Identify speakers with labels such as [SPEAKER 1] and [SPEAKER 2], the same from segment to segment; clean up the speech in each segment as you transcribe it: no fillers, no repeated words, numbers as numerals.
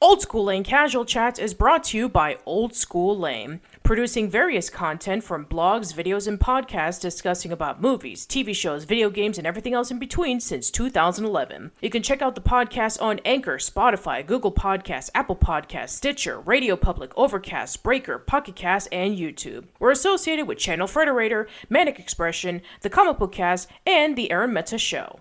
[SPEAKER 1] Old School Lane Casual Chats is brought to you by Old School Lane, producing various content from blogs, videos, and podcasts discussing about movies, TV shows, video games, and everything else in between since 2011. You can check out the podcast on Anchor, Spotify, Google Podcasts, Apple Podcasts, Stitcher, Radio Public, Overcast, Breaker, Pocket Cast, and YouTube. We're associated with Channel Frederator, Manic Expression, The Comic Book Cast, and The Arun Mehta Show.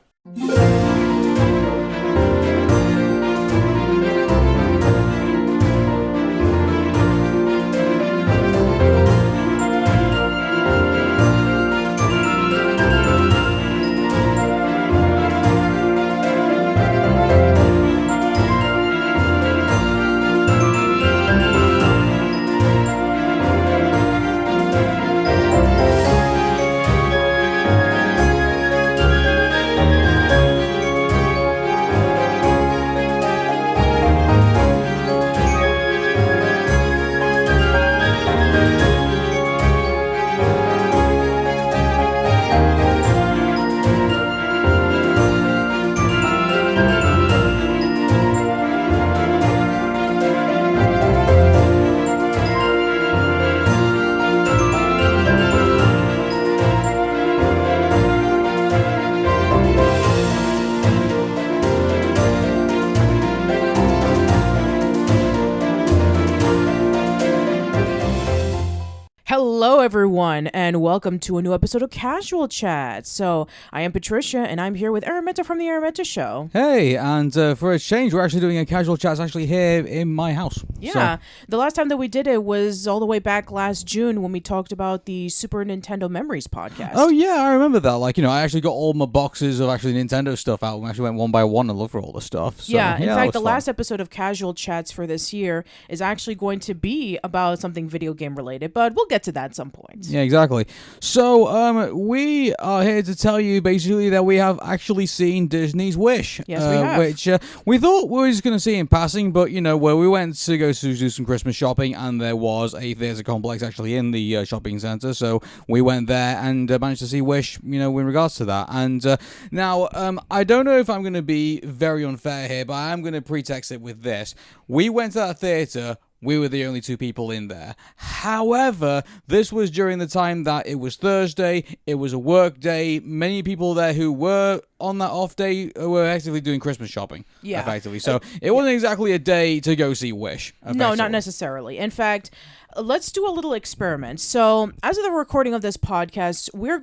[SPEAKER 1] Hello, everyone, and welcome to a new episode of Casual Chat. So, I am Patricia, and I'm here with Arun Mehta from the Arun Mehta Show.
[SPEAKER 2] Hey, and for a change, we're actually doing a Casual Chat actually here in my house.
[SPEAKER 1] Yeah, the last time that we did it was all the way back last June when we talked about the Super Nintendo Memories podcast.
[SPEAKER 2] Oh, yeah, I remember that. I actually got all my boxes of actually Nintendo stuff out. We actually went one by one and looked for all the stuff. So,
[SPEAKER 1] in fact, the last episode of Casual Chats for this year is actually going to be about something video game related, but we'll get to that at some point.
[SPEAKER 2] Yeah, exactly. So, we are here to tell you basically that we have actually seen Disney's Wish.
[SPEAKER 1] Yes, we have.
[SPEAKER 2] Which we thought we were just going to see in passing, but, where we went to go to do some Christmas shopping, and there was a theatre complex actually in the shopping centre, so we went there and managed to see Wish, in regards to that. And now, I don't know if I'm going to be very unfair here, but I am going to pretext it with this. We went to that theatre. We were the only two people in there. However, this was during the time that it was Thursday, it was a work day. Many people there who were on that off day were actively doing Christmas shopping, effectively. So it wasn't exactly a day to go see Wish.
[SPEAKER 1] No, not necessarily. In fact, let's do a little experiment. So, as of the recording of this podcast, we're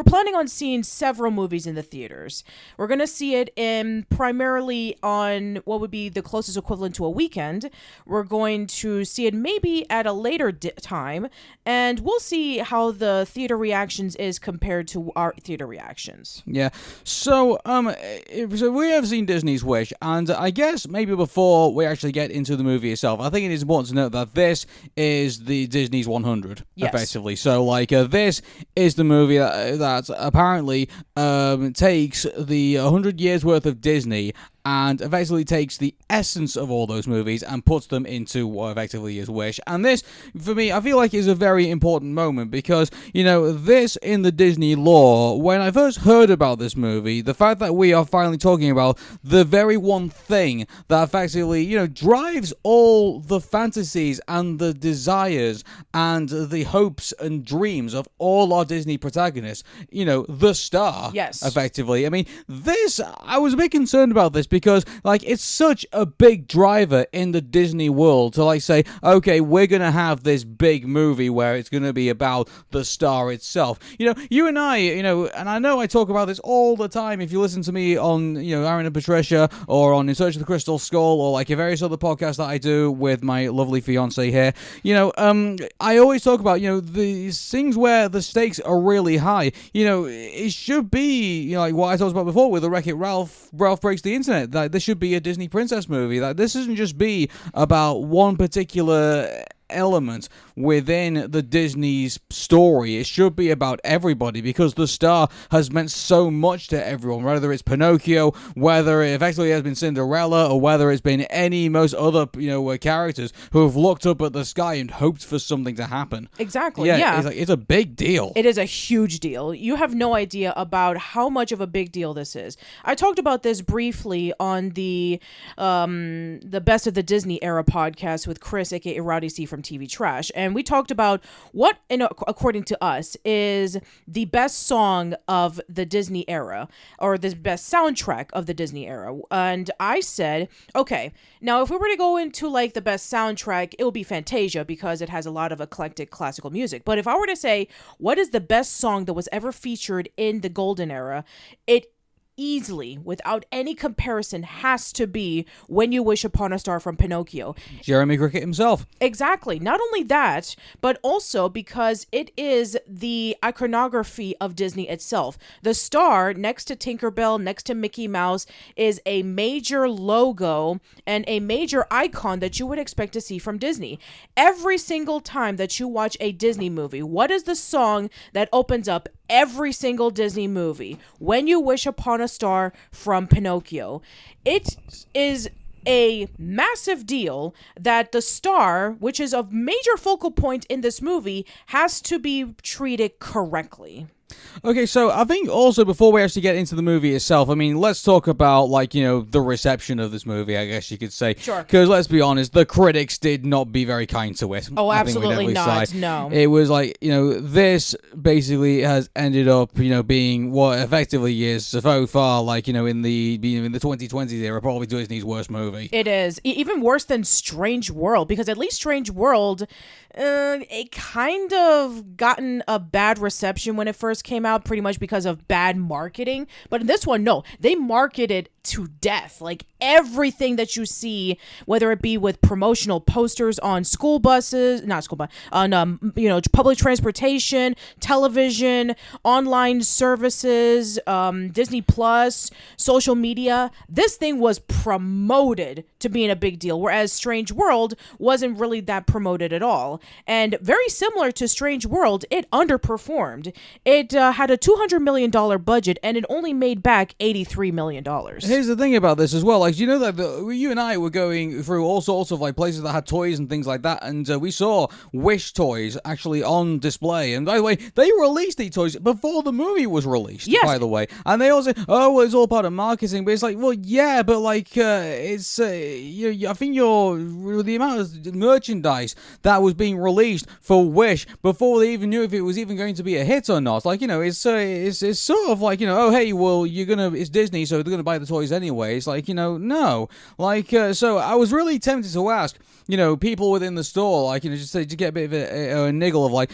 [SPEAKER 1] planning on seeing several movies in the theaters. We're going to see it primarily on what would be the closest equivalent to a weekend. We're going to see it maybe at a later time, and we'll see how the theater reactions is compared to our theater reactions.
[SPEAKER 2] Yeah. So we have seen Disney's Wish, and I guess maybe before we actually get into the movie itself, I think it is important to note that this is the Disney's 100, effectively. So, this is the movie that apparently takes the 100 years worth of Disney and effectively takes the essence of all those movies and puts them into what effectively is Wish. And this, for me, I feel like is a very important moment because, this in the Disney lore, when I first heard about this movie, the fact that we are finally talking about the very one thing that effectively, drives all the fantasies and the desires and the hopes and dreams of all our Disney protagonists, the star, effectively. I mean, I was a bit concerned about this because, it's such a big driver in the Disney world to, say, okay, we're going to have this big movie where it's going to be about the star itself. You and I, and I know I talk about this all the time if you listen to me on, Arun and Patricia or on In Search of the Crystal Skull or, various other podcasts that I do with my lovely fiancé here. I always talk about, these things where the stakes are really high. It should be, what I talked about before with the Wreck-It Ralph Breaks the Internet. This should be a Disney princess movie. This shouldn't just be about one particular element within the Disney's story. It should be about everybody because the star has meant so much to everyone, whether it's Pinocchio, whether it effectively has been Cinderella, or whether it's been most other characters who have looked up at the sky and hoped for something to happen.
[SPEAKER 1] Exactly. Yeah.
[SPEAKER 2] It's a big deal.
[SPEAKER 1] It is a huge deal. You have no idea about how much of a big deal this is. I talked about this briefly on the Best of the Disney Era podcast with Chris, aka Roddy C from TV Trash, and we talked about what, according to us, is the best song of the Disney era, or the best soundtrack of the Disney era. And I said, okay, now if we were to go into like the best soundtrack, it would be Fantasia because it has a lot of eclectic classical music. But if I were to say what is the best song that was ever featured in the golden era, it easily, without any comparison, has to be When You Wish Upon a Star from Pinocchio.
[SPEAKER 2] Jeremy Cricket himself.
[SPEAKER 1] Exactly. Not only that, but also because it is the iconography of Disney itself. The star next to Tinkerbell, next to Mickey Mouse, is a major logo and a major icon that you would expect to see from Disney. Every single time that you watch a Disney movie, what is the song that opens up every single Disney movie? When You Wish Upon a Star from Pinocchio. It is a massive deal that the star, which is a major focal point in this movie, has to be treated correctly.
[SPEAKER 2] Okay, so I think also before we actually get into the movie itself, I mean, let's talk about, the reception of this movie, I guess you could say.
[SPEAKER 1] Sure.
[SPEAKER 2] Because let's be honest, the critics did not be very kind to it.
[SPEAKER 1] Oh, absolutely not,
[SPEAKER 2] say.
[SPEAKER 1] no.
[SPEAKER 2] It was this basically has ended up, being what effectively is so far, in the 2020s era, probably Disney's worst movie.
[SPEAKER 1] It is. Even worse than Strange World, because at least Strange World, it kind of gotten a bad reception when it first came out, pretty much because of bad marketing. But in this one, no, they marketed to death. Like everything that you see, whether it be with promotional posters on school buses, on public transportation, television, online services, Disney Plus, social media, this thing was promoted to being a big deal, whereas Strange World wasn't really that promoted at all. And very similar to Strange World, it underperformed. It had a $200 million budget and it only made back $83 million.
[SPEAKER 2] Here's the thing about this as well. You know that you and I were going through all sorts of places that had toys and things like that, and we saw Wish toys actually on display. And by the way, they released these toys before the movie was released. Yes. By the way, and they all say, "Oh, well, it's all part of marketing." But it's well, yeah, but it's I think the amount of merchandise that was being released for Wish before they even knew if it was even going to be a hit or not. It's sort of oh, hey, well, it's Disney, so they're gonna buy the toys anyway. It's no. So I was really tempted to ask, people within the store, just to get a bit of a niggle of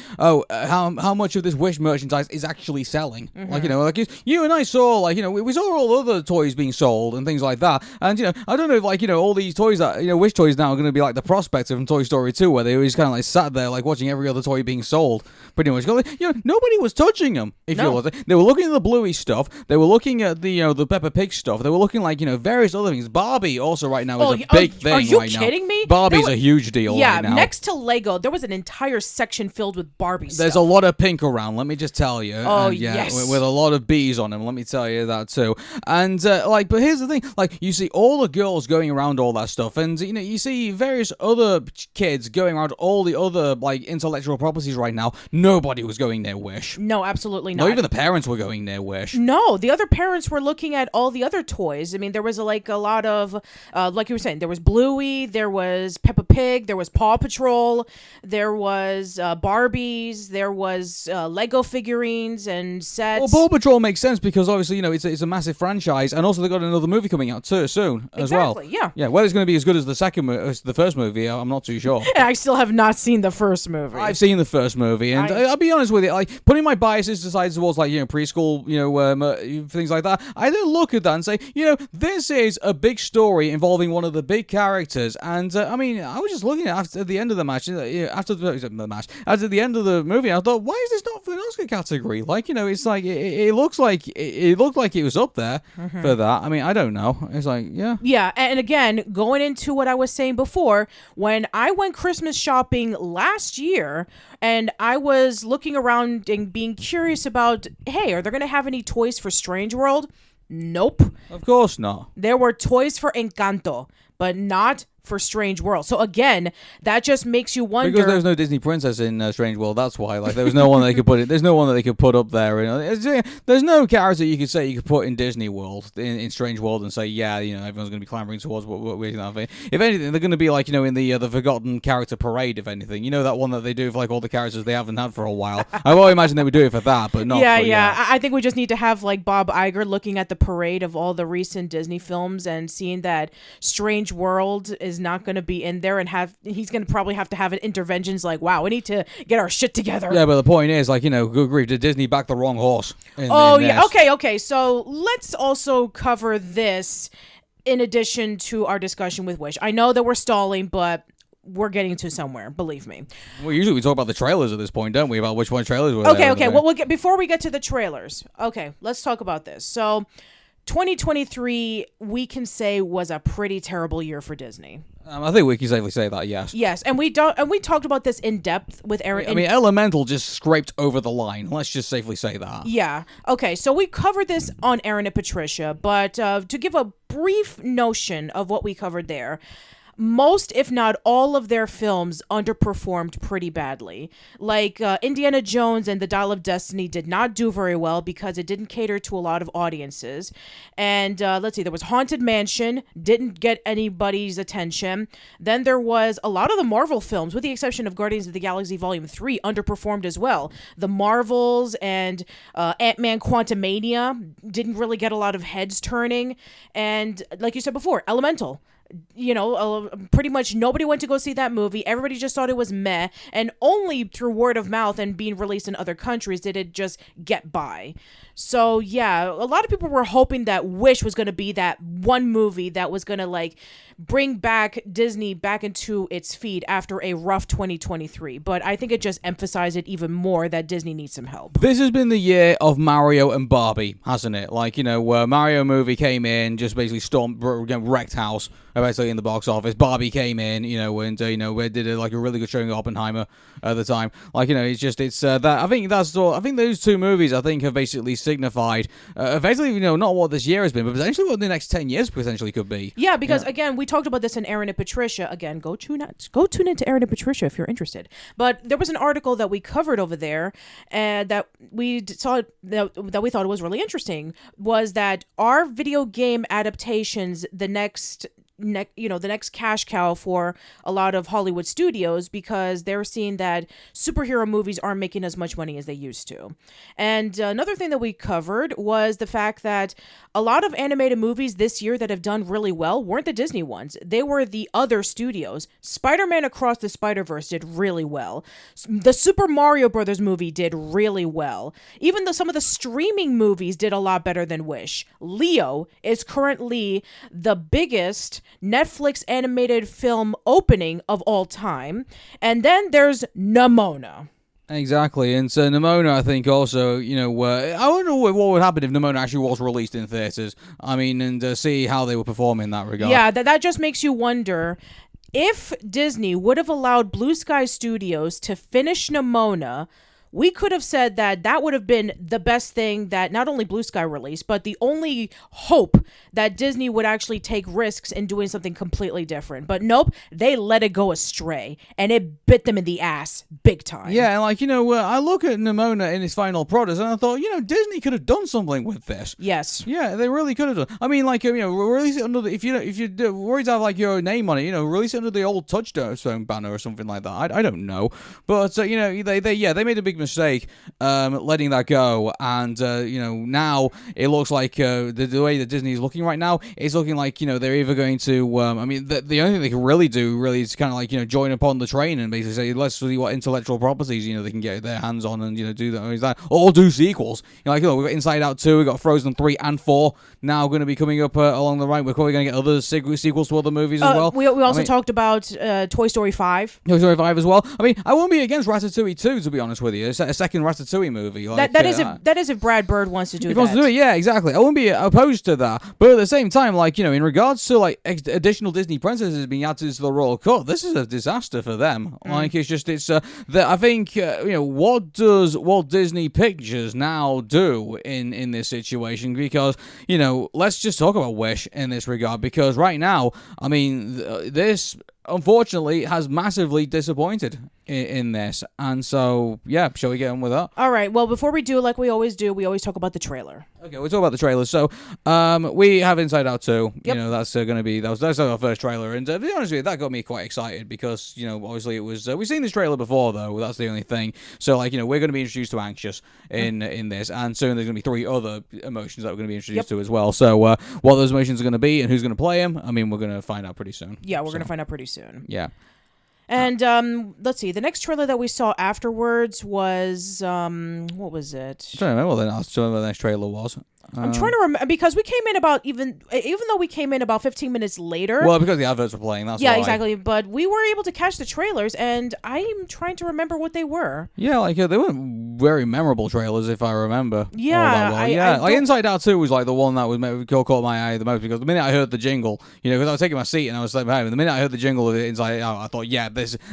[SPEAKER 2] how much of this Wish merchandise is actually selling. Mm-hmm. You and I saw, we saw all other toys being sold and things like that. And, I don't know if, all these toys that, Wish toys now are going to be like the Prospector from Toy Story 2, where they always kind of sat there, watching every other toy being sold. Pretty much. Nobody was touching them, if you look. They were looking at the Bluey stuff. They were looking at the Peppa Pig stuff. They were looking various other things. Barbie also right now is a big thing right now.
[SPEAKER 1] Are you kidding me?
[SPEAKER 2] Barbie's a huge deal right now.
[SPEAKER 1] Yeah, next to Lego, there was an entire section filled with Barbie stuff.
[SPEAKER 2] There's a lot of pink around, let me just tell you.
[SPEAKER 1] Oh, yes.
[SPEAKER 2] With a lot of bees on them, let me tell you that too. And, but here's the thing. You see all the girls going around all that stuff, and, you see various other kids going around all the other, intellectual properties right now. Nobody was going near Wish.
[SPEAKER 1] No, absolutely not.
[SPEAKER 2] Not even the parents were going near Wish.
[SPEAKER 1] No, the other parents were looking at all the other toys. I mean, there was, a lot of, like you were saying, there was Bluey, there was Peppa Pig, there was Paw Patrol, there was Barbies, there was Lego figurines and sets.
[SPEAKER 2] Well, Paw Patrol makes sense because obviously, it's a massive franchise, and also they got another movie coming out too soon as well.
[SPEAKER 1] Exactly, yeah.
[SPEAKER 2] Yeah, whether it's going to be as good as the first movie, I'm not too sure.
[SPEAKER 1] I still have not seen the first movie.
[SPEAKER 2] I've seen the first movie, and I'll be honest with you, putting my biases aside towards preschool, things like that, I don't look at that and say, this is a big story involving one of the big characters, and I was just looking at the end of the match, after the end of the movie, and I thought, why is this not for the Oscar category? It's like it looked like it was up there for that. I don't know. It's like,
[SPEAKER 1] yeah, and again, going into what I was saying before, when I went Christmas shopping last year, and I was looking around and being curious about, hey, are there going to have any toys for Strange World? Nope.
[SPEAKER 2] Of course not.
[SPEAKER 1] There were toys for Encanto, but not for Strange World. So again, that just makes you wonder,
[SPEAKER 2] because there's no Disney princess in Strange World. That's why. There was no one they could put it. There's no one that they could put up there. There's no character you could say you could put in Disney World in Strange World and say, everyone's going to be clamoring towards what we're going. If anything, they're going to be in the Forgotten Character Parade. If anything, that one that they do for all the characters they haven't had for a while. I will imagine they would do it for that, but not.
[SPEAKER 1] I think we just need to have Bob Iger looking at the parade of all the recent Disney films and seeing that Strange World is not going to be in there, and he's going to probably have to have interventions wow, we need to get our shit together.
[SPEAKER 2] Yeah, but the point is, good grief, did Disney back the wrong horse?
[SPEAKER 1] Okay. So let's also cover this in addition to our discussion with Wish. I know that we're stalling, but we're getting to somewhere, believe me.
[SPEAKER 2] Well, usually we talk about the trailers at this point, don't we? About which one trailers were
[SPEAKER 1] Okay. Well, before we get to the trailers, let's talk about this. So 2023, we can say, was a pretty terrible year for Disney.
[SPEAKER 2] I think we can safely say that, yes.
[SPEAKER 1] Yes, and we talked about this in depth with Aaron.
[SPEAKER 2] Elemental just scraped over the line. Let's just safely say that.
[SPEAKER 1] Yeah. Okay, so we covered this on Aaron and Patricia, but to give a brief notion of what we covered there, most, if not all, of their films underperformed pretty badly. Indiana Jones and the Dial of Destiny did not do very well because it didn't cater to a lot of audiences. And let's see, there was Haunted Mansion, didn't get anybody's attention. Then there was a lot of the Marvel films, with the exception of Guardians of the Galaxy Volume 3, underperformed as well. The Marvels and Ant-Man Quantumania didn't really get a lot of heads turning. And like you said before, Elemental. Pretty much nobody went to go see that movie. Everybody just thought it was meh, and only through word of mouth and being released in other countries did it just get by. So yeah, a lot of people were hoping that Wish was going to be that one movie that was going to bring back Disney back into its feet after a rough 2023. But I think it just emphasized it even more that Disney needs some help.
[SPEAKER 2] This has been the year of Mario and Barbie, hasn't it? Mario movie came in, just basically wrecked house, basically in the box office. Barbie came in, we did a really good showing of Oppenheimer at the time. I think those two movies have basically signified effectively, not what this year has been, but potentially what the next 10 years potentially could be.
[SPEAKER 1] Yeah, because again, we talked about this in Aaron and Patricia. Again, go tune into Aaron and Patricia if you're interested. But there was an article that we covered over there, and that we saw that we thought was really interesting, was that our video game adaptations the next cash cow for a lot of Hollywood studios, because they're seeing that superhero movies aren't making as much money as they used to. And another thing that we covered was the fact that a lot of animated movies this year that have done really well weren't the Disney ones. They were the other studios. Spider-Man Across the Spider-Verse did really well. The Super Mario Brothers movie did really well. Even though some of the streaming movies did a lot better than Wish. Leo is currently the biggest Netflix animated film opening of all time. And then there's Nimona.
[SPEAKER 2] Exactly, and so Nimona, I think also, I wonder what would happen if Nimona actually was released in theaters. And see how they would perform in that regard.
[SPEAKER 1] Yeah, that just makes you wonder if Disney would have allowed Blue Sky Studios to finish Nimona. We could have said that would have been the best thing that not only Blue Sky released, but the only hope that Disney would actually take risks in doing something completely different. But nope, they let it go astray, and it bit them in the ass big time.
[SPEAKER 2] Yeah, and I look at Nimona in its final product, and I thought, Disney could have done something with this.
[SPEAKER 1] Yes.
[SPEAKER 2] Yeah, they really could have done. Release it under the, if you're worried to have your name on it, release it under the old Touchstone banner or something like that. I don't know, but they made a big mistake letting that go. And now it looks like the way that Disney is looking right now, it's looking like they're either going to. The only thing they can really do is kind of like join upon the train and basically say let's see what intellectual properties they can get their hands on and do that, or do sequels. We've got Inside Out 2, we've got Frozen 3 and 4 now going to be coming up along the right. We're probably going to get other sequels to other movies as well.
[SPEAKER 1] We also talked about Toy Story 5.
[SPEAKER 2] Toy Story 5 as well. I won't be against Ratatouille 2, to be honest with you. It's a second Ratatouille movie.
[SPEAKER 1] That is if Brad Bird wants to do that.
[SPEAKER 2] He wants to do it, yeah, exactly. I wouldn't be opposed to that. But at the same time, in regards to additional Disney princesses being added to the royal court, this is a disaster for them. I think what does Walt Disney Pictures now do in this situation? Because let's just talk about Wish in this regard. Because right now, this unfortunately has massively disappointed in this, and so shall we get on with that?
[SPEAKER 1] All right, well, before we do, like we always do, we always talk about the trailer.
[SPEAKER 2] Okay, we'll talk about the trailer. So we have Inside Out 2.
[SPEAKER 1] Yep.
[SPEAKER 2] That's going to be that's our first trailer, and to be honest with you, that got me quite excited because obviously it was we've seen this trailer before, though. That's the only thing. So we're going to be introduced to Anxious in this, and soon there's going to be 3 other emotions that we're going to be introduced to as well. So what those emotions are going to be and who's going to play them, we're going to find out pretty soon.
[SPEAKER 1] Yeah, we're going to find out pretty soon.
[SPEAKER 2] Yeah.
[SPEAKER 1] And let's see. The next trailer that we saw afterwards was what was it?
[SPEAKER 2] I'm trying to remember what the next trailer was.
[SPEAKER 1] I'm trying to remember because we came in about even though we came in about 15 minutes later.
[SPEAKER 2] Well, because the adverts were playing. That's why.
[SPEAKER 1] Exactly. But we were able to catch the trailers, and I'm trying to remember what they were.
[SPEAKER 2] Yeah, they weren't very memorable trailers, if I remember.
[SPEAKER 1] Yeah,
[SPEAKER 2] well. Inside Out 2 was the one that was caught my eye the most because the minute I heard the jingle, because I was taking my seat and I was behind, and the minute I heard the jingle of Inside Out, I thought,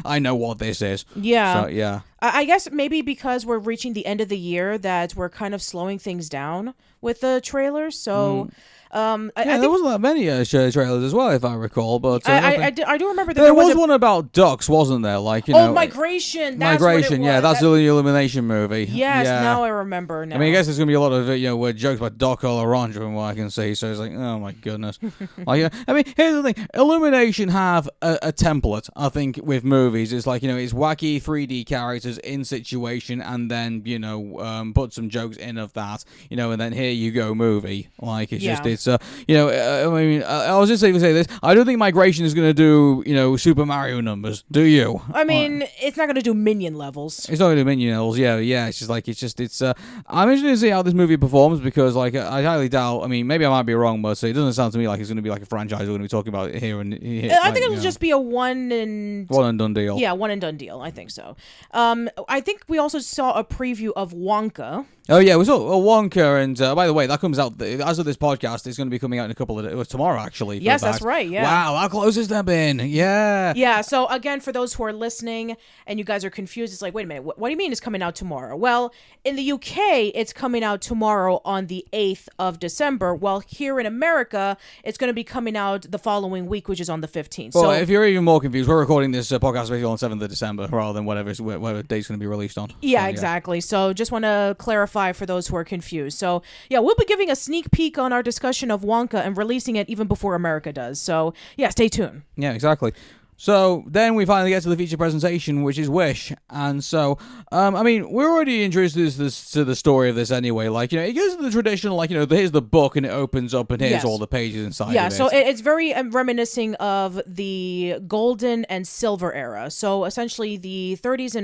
[SPEAKER 2] I know what this is.
[SPEAKER 1] Yeah.
[SPEAKER 2] So, yeah.
[SPEAKER 1] I guess maybe because we're reaching the end of the year that we're kind of slowing things down with the trailers. So I think
[SPEAKER 2] there wasn't that many trailers as well, if I recall. But
[SPEAKER 1] I do remember
[SPEAKER 2] there was one about ducks, wasn't there?
[SPEAKER 1] Migration. That's
[SPEAKER 2] Migration.
[SPEAKER 1] what it was.
[SPEAKER 2] That's the Illumination movie.
[SPEAKER 1] Yes, now I remember. Now.
[SPEAKER 2] I guess there's gonna be a lot of jokes about Doc Orange from what I can see. So it's oh my goodness. Here's the thing: Illumination have a template. I think with movies, it's it's wacky 3D characters in situation, and then put some jokes in of that. And then here you go, movie. I was just saying this. I don't think Migration is going to do, Super Mario numbers. Do you?
[SPEAKER 1] It's not going to do Minion levels.
[SPEAKER 2] It's not going to do Minion levels. Yeah. It's I'm interested to see how this movie performs because, I highly doubt. Maybe I might be wrong, but it doesn't sound to me like it's going to be like a franchise we're going to be talking about here and here.
[SPEAKER 1] I think it'll just be a one and
[SPEAKER 2] done deal.
[SPEAKER 1] Yeah, one and done deal. I think so. I think we also saw a preview of Wonka.
[SPEAKER 2] Oh yeah, we saw Wonka, and by the way, that comes out as of this podcast. It's going to be coming out in a couple of days. It was tomorrow, actually.
[SPEAKER 1] Yes, that's right. Yeah.
[SPEAKER 2] Wow, how close has that been? Yeah.
[SPEAKER 1] Yeah. So again, for those who are listening and you guys are confused, it's wait a minute. What do you mean it's coming out tomorrow? Well, in the UK, it's coming out tomorrow on the 8th of December. While here in America, it's going to be coming out the following week, which is on the 15th.
[SPEAKER 2] Well, so if you're even more confused, we're recording this podcast basically on 7th of December rather than whatever date's going to be released on.
[SPEAKER 1] Yeah, so, exactly. So just want to clarify for those who are confused. So yeah, we'll be giving a sneak peek on our discussion of Wonka and releasing it even before America does. So yeah, stay tuned.
[SPEAKER 2] Yeah, exactly. So then we finally get to the feature presentation, which is Wish. And so, we're already introduced to the story of this anyway. It goes to the traditional, here's the book and it opens up and here's all the pages inside of it.
[SPEAKER 1] Yeah, so it's very reminiscing of the golden and silver era. So essentially the 40s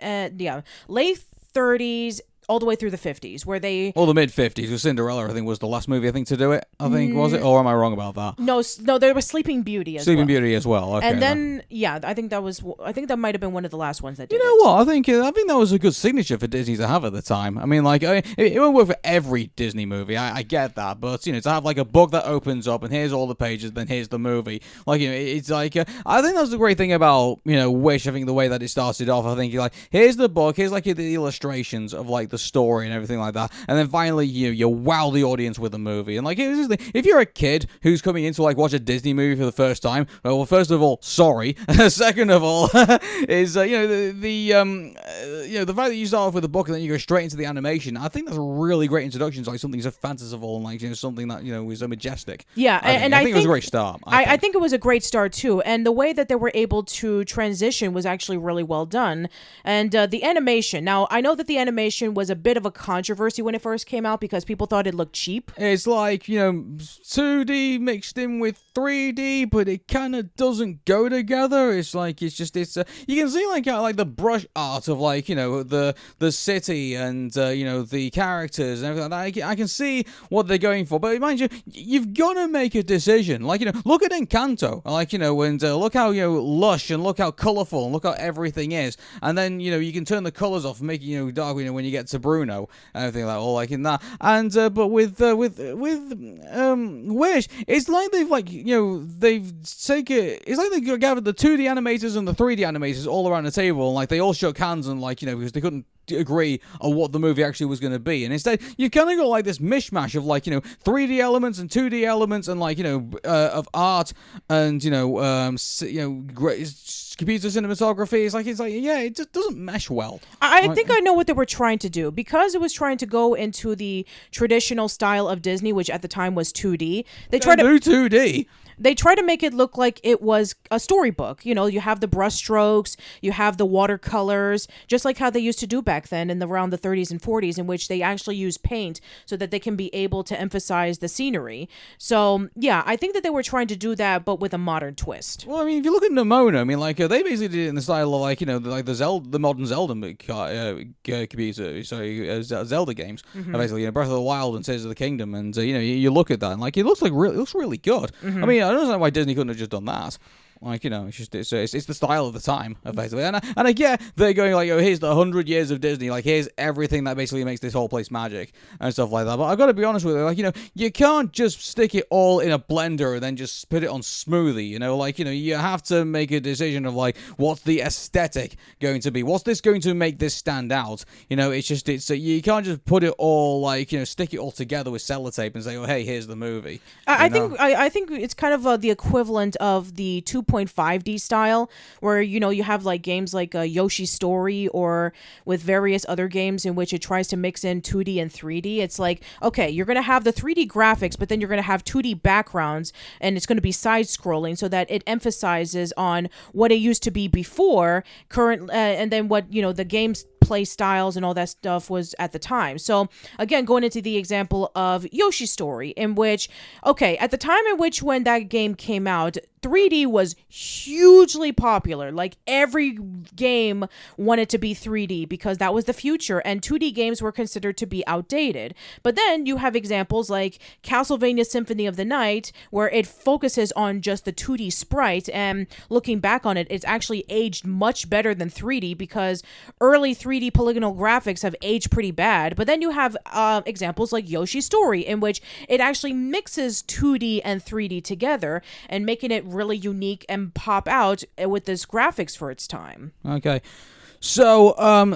[SPEAKER 1] and, late 30s, all the way through the 50s, where they...
[SPEAKER 2] Or the mid-50s, because Cinderella, I think, was the last movie, to do it, was it? Or am I wrong about that?
[SPEAKER 1] No, there was Sleeping Beauty as well.
[SPEAKER 2] Sleeping Beauty as well, okay.
[SPEAKER 1] And then, I think that might have been one of the last ones that did
[SPEAKER 2] You know what? I think that was a good signature for Disney to have at the time. It won't work for every Disney movie, I get that, but, to have, a book that opens up, and here's all the pages, then here's the movie. It's I think that's the great thing about, Wish, I think the way that it started off, I think, here's the book, here's, the illustrations of, the the story and everything like that, and then finally you wow the audience with the movie. And like, if you're a kid who's coming in to like watch a Disney movie for the first time, well, first of all, sorry. Second of all, is the fact that you start off with the book and then you go straight into the animation. I think that's a really great introduction to like something so fanciful and like something that was so majestic.
[SPEAKER 1] Yeah,
[SPEAKER 2] I think it was a great start.
[SPEAKER 1] I think it was a great start too, and the way that they were able to transition was actually really well done. And the animation. Now, I know that the animation was a bit of a controversy when it first came out because people thought it looked cheap.
[SPEAKER 2] It's like 2D mixed in with 3D, but it kind of doesn't go together. It's like you can see like the brush art of like the city and the characters and everything like that. I can see what they're going for, but mind you, you've got to make a decision. Like look at Encanto, and look how lush and look how colorful and look how everything is, and then you can turn the colors off, and make it dark when you get to Bruno and everything like all like in that. And but with Wish, it's like they've taken, it's like they gathered the 2D animators and the 3D animators all around the table, and like they all shook hands and because they couldn't agree on what the movie actually was going to be, and instead you kind of got like this mishmash of 3D elements and 2D elements and of art and great computer cinematography. It just doesn't mesh well.
[SPEAKER 1] I think I know what they were trying to do, because it was trying to go into the traditional style of Disney, which at the time was 2D. They tried to
[SPEAKER 2] do 2D.
[SPEAKER 1] They try to make it look like it was a storybook. You have the brush strokes, you have the watercolors, just like how they used to do back then in around the 30s and 40s, in which they actually use paint so that they can be able to emphasize the scenery. So, yeah, I think that they were trying to do that, but with a modern twist.
[SPEAKER 2] Well, I mean, if you look at Nimona, they basically did it in the style of the modern Zelda Zelda games. Basically, Breath of the Wild and Tears of the Kingdom, and you look at that and it looks really good. I mean, I don't know why Disney couldn't have just done that. It's the style of the time, effectively. And I get they're going here's the 100 years of Disney, here's everything that basically makes this whole place magic and stuff like that. But I've got to be honest with you, you can't just stick it all in a blender and then just put it on smoothie, you have to make a decision of what's the aesthetic going to be? What's this going to make this stand out? You can't just put it all stick it all together with sellotape and say, oh, hey, here's the movie.
[SPEAKER 1] I think it's kind of the equivalent of the 2.5D style, where you have games like Yoshi's Story, or with various other games in which it tries to mix in 2D and 3D. It's okay, you're going to have the 3D graphics, but then you're going to have 2D backgrounds, and it's going to be side scrolling so that it emphasizes on what it used to be before current, and then what the game's play styles and all that stuff was at the time. So again, going into the example of Yoshi's Story, in which at the time in which when that game came out, 3D was hugely popular. Every game wanted to be 3D because that was the future, and 2D games were considered to be outdated. But then you have examples like Castlevania Symphony of the Night, where it focuses on just the 2D sprite, and looking back on it, it's actually aged much better than 3D, because early 3D polygonal graphics have aged pretty bad. But then you have examples like Yoshi's Story, in which it actually mixes 2D and 3D together and making it really unique and pop out with this graphics for its time.
[SPEAKER 2] Okay. So,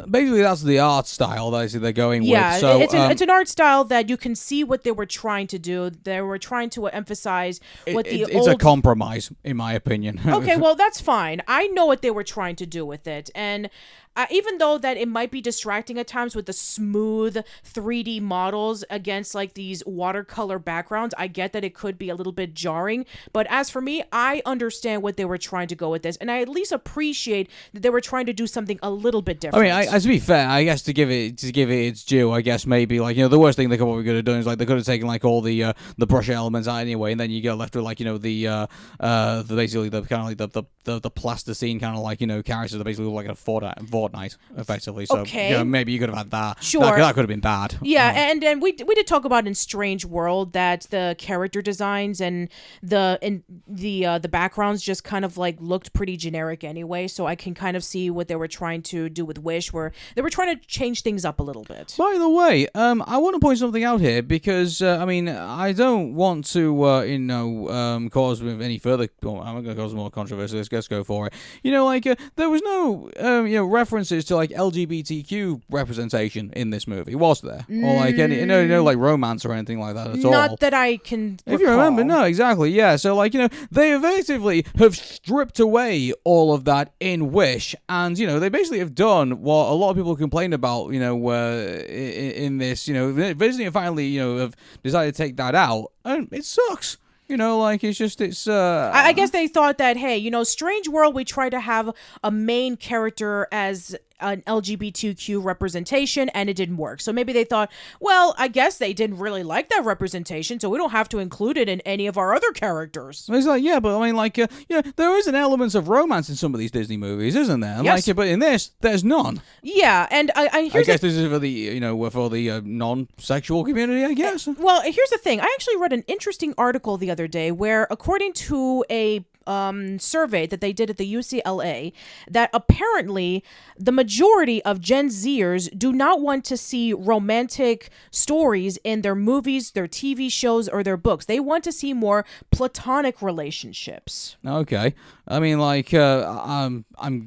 [SPEAKER 2] basically that's the art style that they're going with. So,
[SPEAKER 1] it's an art style that you can see what they were trying to do. They were trying to emphasize what it's
[SPEAKER 2] a compromise, in my opinion.
[SPEAKER 1] Okay, well, that's fine. I know what they were trying to do with it, and even though that it might be distracting at times with the smooth 3D models against these watercolor backgrounds, I get that it could be a little bit jarring. But as for me, I understand what they were trying to go with this, and I at least appreciate that they were trying to do something a little bit different.
[SPEAKER 2] I mean, to be fair, I guess to give it its due, I guess maybe the worst thing they could have done is they could have taken all the brush elements out anyway, and then you get left with the basically the kind of the plasticine kind of characters that basically look like a Fortnite, effectively. So maybe you could have had that.
[SPEAKER 1] Sure,
[SPEAKER 2] that could have been bad.
[SPEAKER 1] Yeah, and we did talk about in Strange World that the character designs and the backgrounds just kind of looked pretty generic anyway. So I can kind of see what they were trying to do with Wish, where they were trying to change things up a little bit.
[SPEAKER 2] By the way, I want to point something out here, because I don't want to cause any further. I'm not going to cause more controversy. Let's go for it. There was no references to like LGBTQ representation in this movie? Was there, or like any like romance or anything like that at all?
[SPEAKER 1] Not that I can recall.
[SPEAKER 2] If you remember, no, exactly, yeah. So like they effectively have stripped away all of that in Wish, and they basically have done what a lot of people complain about, in this, Disney finally have decided to take that out, and it sucks.
[SPEAKER 1] I guess they thought that, hey, Strange World, we try to have a main character as an LGBTQ representation, and it didn't work. So maybe they thought, well, I guess they didn't really like that representation, so we don't have to include it in any of our other characters.
[SPEAKER 2] It's like, yeah, but I mean, like, there is an element of romance in some of these Disney movies, isn't there?
[SPEAKER 1] Yes.
[SPEAKER 2] But in this, there's none.
[SPEAKER 1] Yeah, and I
[SPEAKER 2] guess this is for the non-sexual community, I guess.
[SPEAKER 1] Well, here's the thing. I actually read an interesting article the other day where, according to a survey that they did at the UCLA, that apparently the majority of Gen Zers do not want to see romantic stories in their movies, their TV shows, or their books. They want to see more platonic relationships.
[SPEAKER 2] Okay. I mean, like, I'm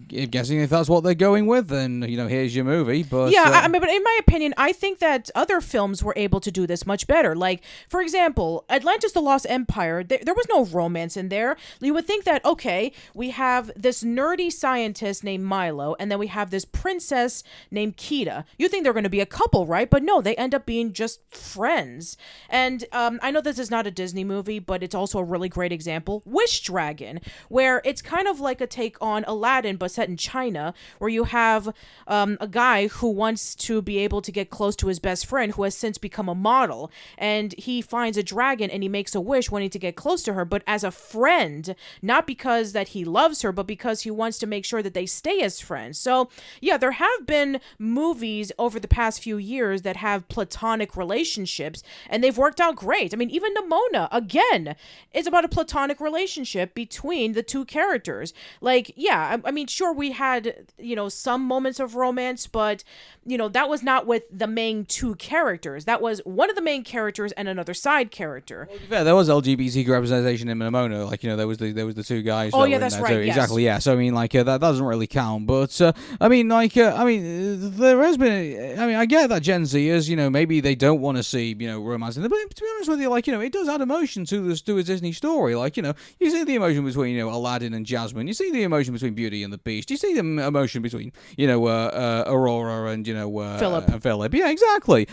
[SPEAKER 2] guessing if that's what they're going with, then, here's your movie. But
[SPEAKER 1] yeah, but in my opinion, I think that other films were able to do this much better. Like, for example, Atlantis: The Lost Empire, there was no romance in there. You would think that, okay, we have this nerdy scientist named Milo, and then we have this princess named Kita. You think they're going to be a couple, right? But no, they end up being just friends. And I know this is not a Disney movie, but it's also a really great example. Wish Dragon, where it's kind of like a take on Aladdin, but set in China, where you have a guy who wants to be able to get close to his best friend, who has since become a model, and he finds a dragon and he makes a wish wanting to get close to her, but as a friend, not because that he loves her, but because he wants to make sure that they stay as friends. So yeah, there have been movies over the past few years that have platonic relationships, and they've worked out great. I mean, even Nimona, again, is about a platonic relationship between the two characters. Like, yeah, I mean, sure, we had, some moments of romance, but, that was not with the main two characters. That was one of the main characters and another side character.
[SPEAKER 2] Well, yeah, there was LGBTQ representation in Nimona. Like, there was the two guys.
[SPEAKER 1] Oh, yeah, that's right.
[SPEAKER 2] So,
[SPEAKER 1] yes.
[SPEAKER 2] Exactly, yeah. So, I mean, like, that doesn't really count. But, I mean, there has been, I get that Gen Zers, maybe they don't want to see, romance in there. But to be honest with you, like, it does add emotion to a Disney story. Like, you see the emotion between, Aladdin and Jasmine. You see the emotion between Beauty and the Beast. You see the emotion between, Aurora and,
[SPEAKER 1] Philip.
[SPEAKER 2] And Philip. Yeah, exactly.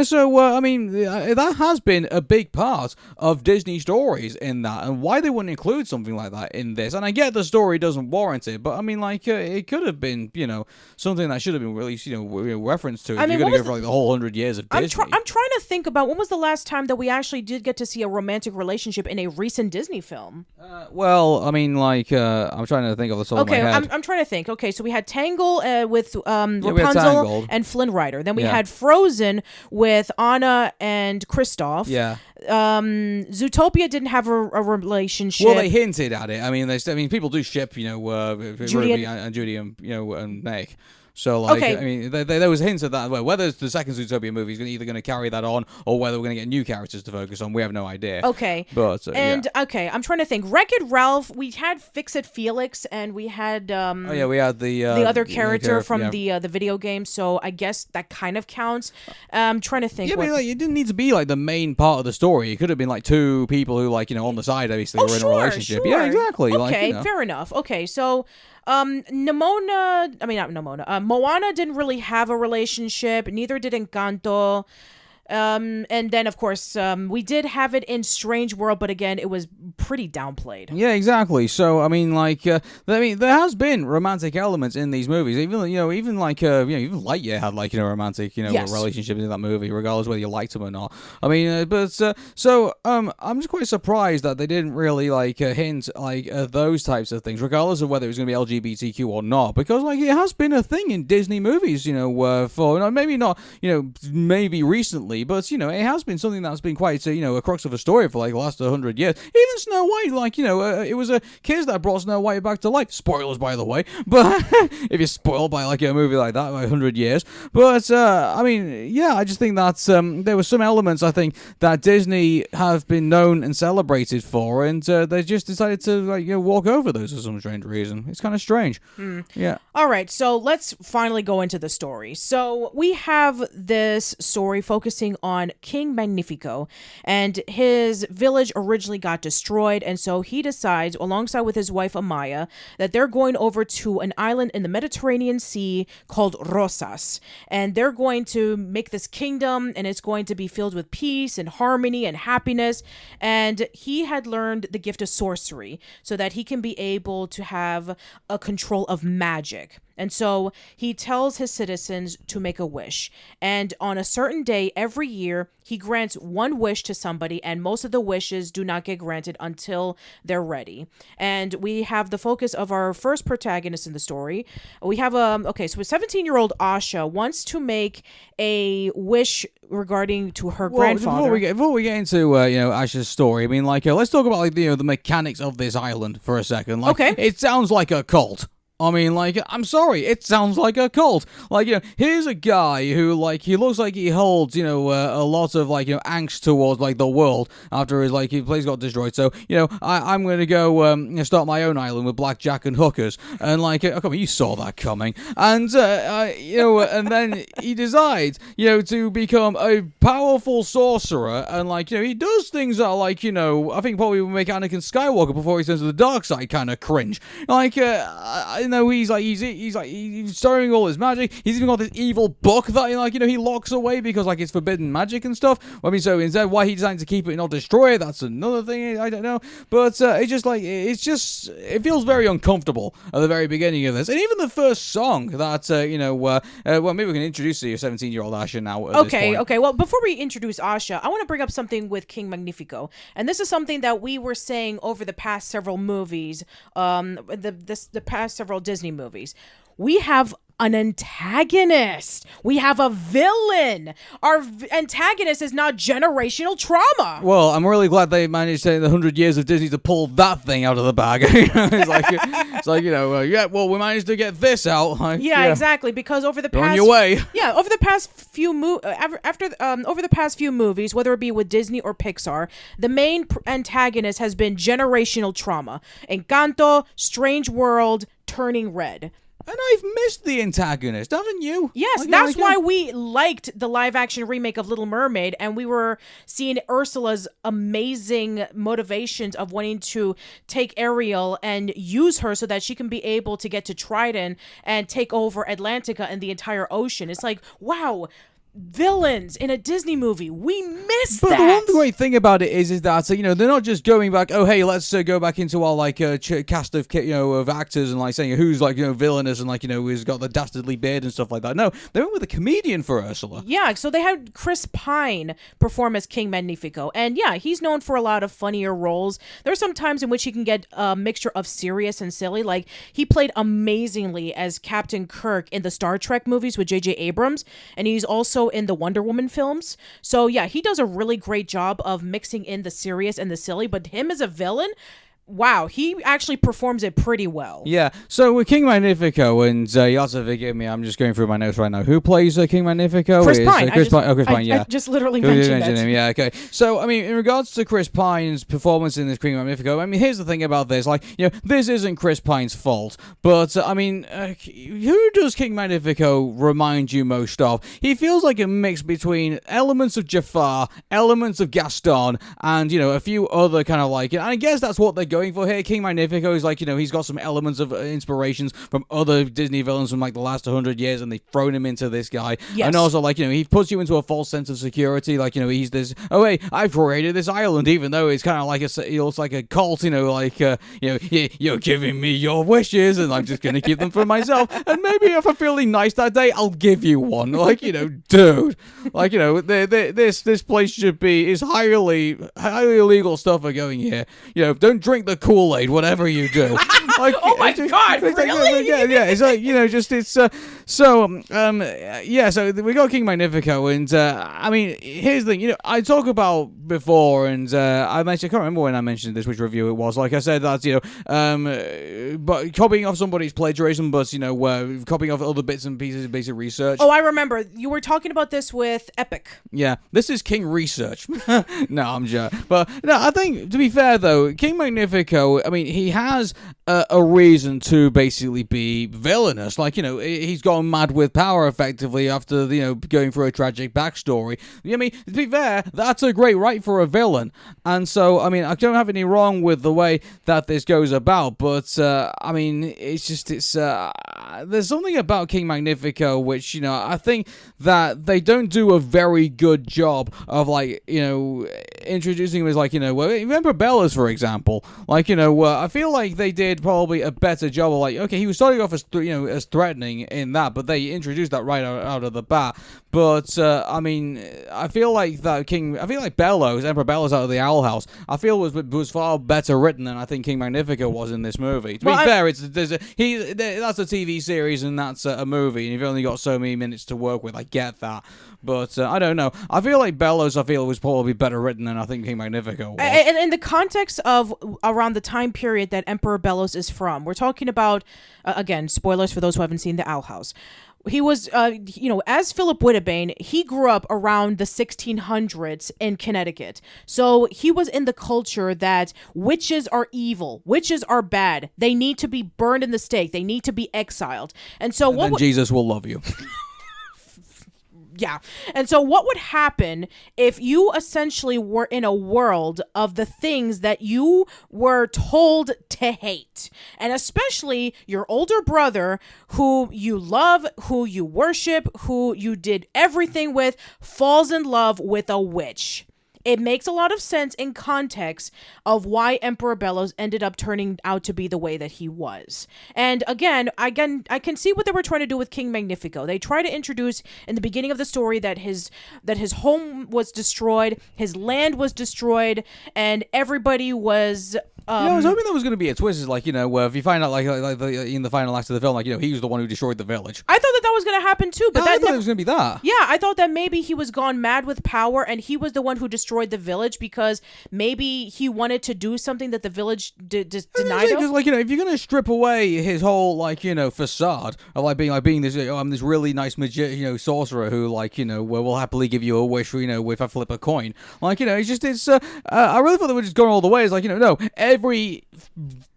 [SPEAKER 2] So, I mean, that has been a big part of Disney stories in that, and why they wouldn't include something like that in this. And I get the story doesn't warrant it, but I mean, like, it could have been, something that should have been released, reference to it. You're going to go for like the whole 100 years of Disney.
[SPEAKER 1] I'm trying to think about when was the last time that we actually did get to see a romantic relationship in a recent Disney film.
[SPEAKER 2] Well, I mean, like, I'm trying to think of the top of my head.
[SPEAKER 1] I'm trying to think. Okay, so we had Tangle with Rapunzel and Flynn Rider. Then we had Frozen with Anna and Kristoff.
[SPEAKER 2] Yeah.
[SPEAKER 1] Zootopia didn't have a relationship.
[SPEAKER 2] Well, they hinted at it. I mean, people do ship, Ruby and Judy and Meg. So, like, okay. I mean, there was hints of that. Well, whether the second Zootopia movie is either going to carry that on, or whether we're going to get new characters to focus on, we have no idea.
[SPEAKER 1] Okay.
[SPEAKER 2] But
[SPEAKER 1] okay, I'm trying to think. Wreck-It Ralph, we had Fix-It Felix, and we had
[SPEAKER 2] we had the
[SPEAKER 1] other character from the video game. So I guess that kind of counts. I'm trying to think.
[SPEAKER 2] Yeah, but it didn't need to be like the main part of the story. It could have been like two people who, like, on the side, obviously, were in a relationship.
[SPEAKER 1] Sure.
[SPEAKER 2] Yeah, exactly.
[SPEAKER 1] Okay, fair enough. Okay, so. Moana didn't really have a relationship. Neither did Encanto. And then, of course, we did have it in Strange World, but again, it was pretty downplayed.
[SPEAKER 2] Yeah, exactly. So, I mean, like, there has been romantic elements in these movies. Even Lightyear had, like, romantic, relationship in that movie, regardless whether you liked them or not. I mean, I'm just quite surprised that they didn't really, like, hint, like, those types of things, regardless of whether it was going to be LGBTQ or not, because, like, it has been a thing in Disney movies, for maybe not, maybe recently, recently, but, it has been something that's been quite, a crux of a story for, like, the last 100 years. Even Snow White, like, it was a kids that brought Snow White back to life. Spoilers, by the way, but if you're spoiled by, like, a movie like that by 100 years. But, I just think that there were some elements, I think, that Disney have been known and celebrated for, and they just decided to, like, walk over those for some strange reason. It's kind of strange. Yeah.
[SPEAKER 1] All right, so let's finally go into the story. So we have this story focusing on King Magnifico, and his village originally got destroyed, and so he decides, alongside with his wife Amaya, that they're going over to an island in the Mediterranean Sea called Rosas, and they're going to make this kingdom, and it's going to be filled with peace and harmony and happiness. And he had learned the gift of sorcery so that he can be able to have a control of magic. And so he tells his citizens to make a wish. And on a certain day every year, he grants one wish to somebody, and most of the wishes do not get granted until they're ready. And we have the focus of our first protagonist in the story. We have so a 17-year-old Asha wants to make a wish regarding to her grandfather.
[SPEAKER 2] Before we get into Asha's story, I mean, like, let's talk about, like, the mechanics of this island for a second. Like,
[SPEAKER 1] okay.
[SPEAKER 2] It sounds like a cult. I mean, like, I'm sorry, it sounds like a cult. Like, here's a guy who, like, he looks like he holds, a lot of, like, angst towards, like, the world after his, like, his place got destroyed. So, I'm going to go start my own island with blackjack and hookers. And, like, come on, you saw that coming. And, and then he decides, to become a powerful sorcerer. And, like, he does things that are, like, I think probably would make Anakin Skywalker before he turns to the dark side kind of cringe. Like, he's storing all his magic. He's even got this evil book that he locks away because, like, it's forbidden magic and stuff. I mean, so instead, why he decided to keep it and not destroy it, that's another thing. I don't know, but it feels very uncomfortable at the very beginning of this, and even the first song that well, maybe we can introduce the 17-year-old Asha now.
[SPEAKER 1] Okay. Well, before we introduce Asha, I want to bring up something with King Magnifico, and this is something that we were saying over the past several movies, the past several Disney movies. We have an antagonist. We have a villain. Our antagonist is not generational trauma.
[SPEAKER 2] Well, I'm really glad they managed in the 100 years of Disney to pull that thing out of the bag. It's like we managed to get this out. Like,
[SPEAKER 1] exactly. Because over the past,
[SPEAKER 2] on your way.
[SPEAKER 1] Yeah, over the past few over the past few movies, whether it be with Disney or Pixar, the main antagonist has been generational trauma. Encanto, Strange World, Turning Red.
[SPEAKER 2] And I've missed the antagonist, haven't you?
[SPEAKER 1] Yes, that's why we liked the live-action remake of Little Mermaid, and we were seeing Ursula's amazing motivations of wanting to take Ariel and use her so that she can be able to get to Trident and take over Atlantica and the entire ocean. It's like, wow, villains in a Disney movie. We missed that.
[SPEAKER 2] But the one great thing about it is that they're not just going back. Oh, hey, let's go back into our like cast of of actors and like saying who's like villainous and like who's got the dastardly beard and stuff like that. No, they went with a comedian for Ursula.
[SPEAKER 1] Yeah, so they had Chris Pine perform as King Magnifico, and yeah, he's known for a lot of funnier roles. There's some times in which he can get a mixture of serious and silly. Like he played amazingly as Captain Kirk in the Star Trek movies with J.J. Abrams, and he's also in the Wonder Woman films. So yeah, he does a really great job of mixing in the serious and the silly, but him as a villain, wow, he actually performs it pretty well.
[SPEAKER 2] Yeah, so with King Magnifico, and you have to forgive me, I'm just going through my notes right now. Who plays King Magnifico?
[SPEAKER 1] Chris Pine.
[SPEAKER 2] Chris Pine, yeah.
[SPEAKER 1] I just literally mentioned that.
[SPEAKER 2] Him, yeah, okay. So, I mean, in regards to Chris Pine's performance in this King Magnifico, I mean, here's the thing about this. Like, this isn't Chris Pine's fault, but, I mean, who does King Magnifico remind you most of? He feels like a mix between elements of Jafar, elements of Gaston, and, a few other kind of like, and I guess that's what they're going for here. King Magnifico is like, he's got some elements of inspirations from other Disney villains from like the last 100 years, and they've thrown him into this guy.
[SPEAKER 1] Yes.
[SPEAKER 2] And also, like, he puts you into a false sense of security. Like, he's this, oh, hey, I've created this island, even though it's kind of like he looks like a cult, like, you're giving me your wishes, and I'm just going to keep them for myself. And maybe if I'm feeling nice that day, I'll give you one. Like, dude. Like, this place should be, is highly illegal stuff are going here. Don't drink the Kool-Aid, whatever you do. Like,
[SPEAKER 1] oh my God, really?
[SPEAKER 2] Yeah, it's like, so we got King Magnifico, and I mean, here's the thing, I talk about before, and I can't remember when I mentioned this, which review it was. Like I said, that but copying off somebody's plagiarism, but copying off other bits and pieces of basic research.
[SPEAKER 1] Oh, I remember you were talking about this with Epic.
[SPEAKER 2] Yeah, this is King Research. No, I'm joking. But no, I think, to be fair though, King Magnifico, I mean, he has a reason to basically be villainous. Like, he's gone mad with power effectively after, going through a tragic backstory. I mean, to be fair, that's a great right for a villain. And so, I mean, I don't have any wrong with the way that this goes about, but, I mean, there's something about King Magnifico which, I think that they don't do a very good job of, like, introducing him as, like, Emperor Bellas, for example. Like, I feel like they did probably a better job of, like, okay, he was starting off as, as threatening in that, but they introduced that right out of the bat. But, I mean, I feel like Bellows, Emperor Bellows out of the Owl House, I feel was far better written than I think King Magnifico was in this movie. To be fair, that's a TV series and that's a movie, and you've only got so many minutes to work with. I get that. But I don't know. I feel like Bellows, was probably better written than I think King Magnifico was.
[SPEAKER 1] And in the context of around the time period that Emperor Bellows is from, we're talking about, again, spoilers for those who haven't seen The Owl House. He was, as Philip Whittabane, he grew up around the 1600s in Connecticut. So he was in the culture that witches are evil, witches are bad. They need to be burned in the stake. They need to be exiled. And so
[SPEAKER 2] then Jesus will love you.
[SPEAKER 1] Yeah. And so what would happen if you essentially were in a world of the things that you were told to hate? And especially your older brother, who you love, who you worship, who you did everything with, falls in love with a witch. It makes a lot of sense in context of why Emperor Bellows ended up turning out to be the way that he was. And again, I can see what they were trying to do with King Magnifico. They try to introduce in the beginning of the story that his home was destroyed, his land was destroyed, and everybody was.
[SPEAKER 2] I was hoping there was going to be a twist, like, where if you find out, like in the final act of the film, like, he was the one who destroyed the village.
[SPEAKER 1] I thought that was going to happen too, but
[SPEAKER 2] I thought it was going to be that.
[SPEAKER 1] Yeah, I thought that maybe he was gone mad with power, and he was the one who destroyed the village because maybe he wanted to do something that the village denied him.
[SPEAKER 2] Because, like, if you're going to strip away his whole, like, facade of, like, being this, I'm this really nice sorcerer who, like, will happily give you a wish, if I flip a coin. Like, I really thought they were just going all the way. It's like, no,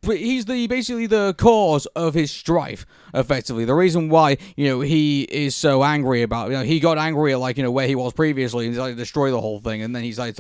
[SPEAKER 2] he's basically the cause of his strife, effectively. The reason why, he is so angry about, he got angry at, like, where he was previously, and he's like, destroy the whole thing, and then he's like,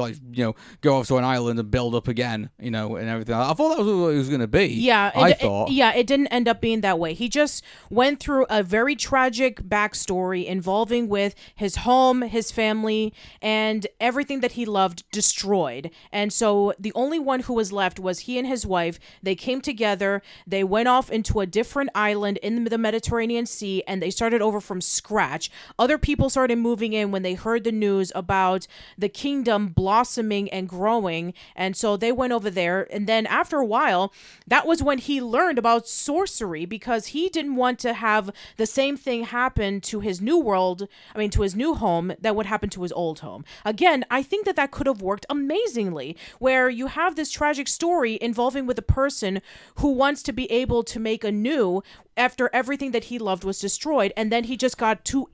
[SPEAKER 2] go off to an island and build up again, and everything. I thought that was what it was going to be.
[SPEAKER 1] Yeah. It didn't end up being that way. He just went through a very tragic backstory involving with his home, his family, and everything that he loved destroyed. And so the only one who was left was he and his wife. They came together, they went off into a different island in the Mediterranean Sea, and they started over from scratch. Other people started moving in when they heard the news about the kingdom blossoming and growing, and so they went over there. And then after a while, that was when he learned about sorcery, because he didn't want to have the same thing happen to his new to his new home that would happen to his old home. Again, I think that could have worked amazingly, where you have this tragic story involving with a person who wants to be able to make anew after everything that he loved was destroyed, and then he just got too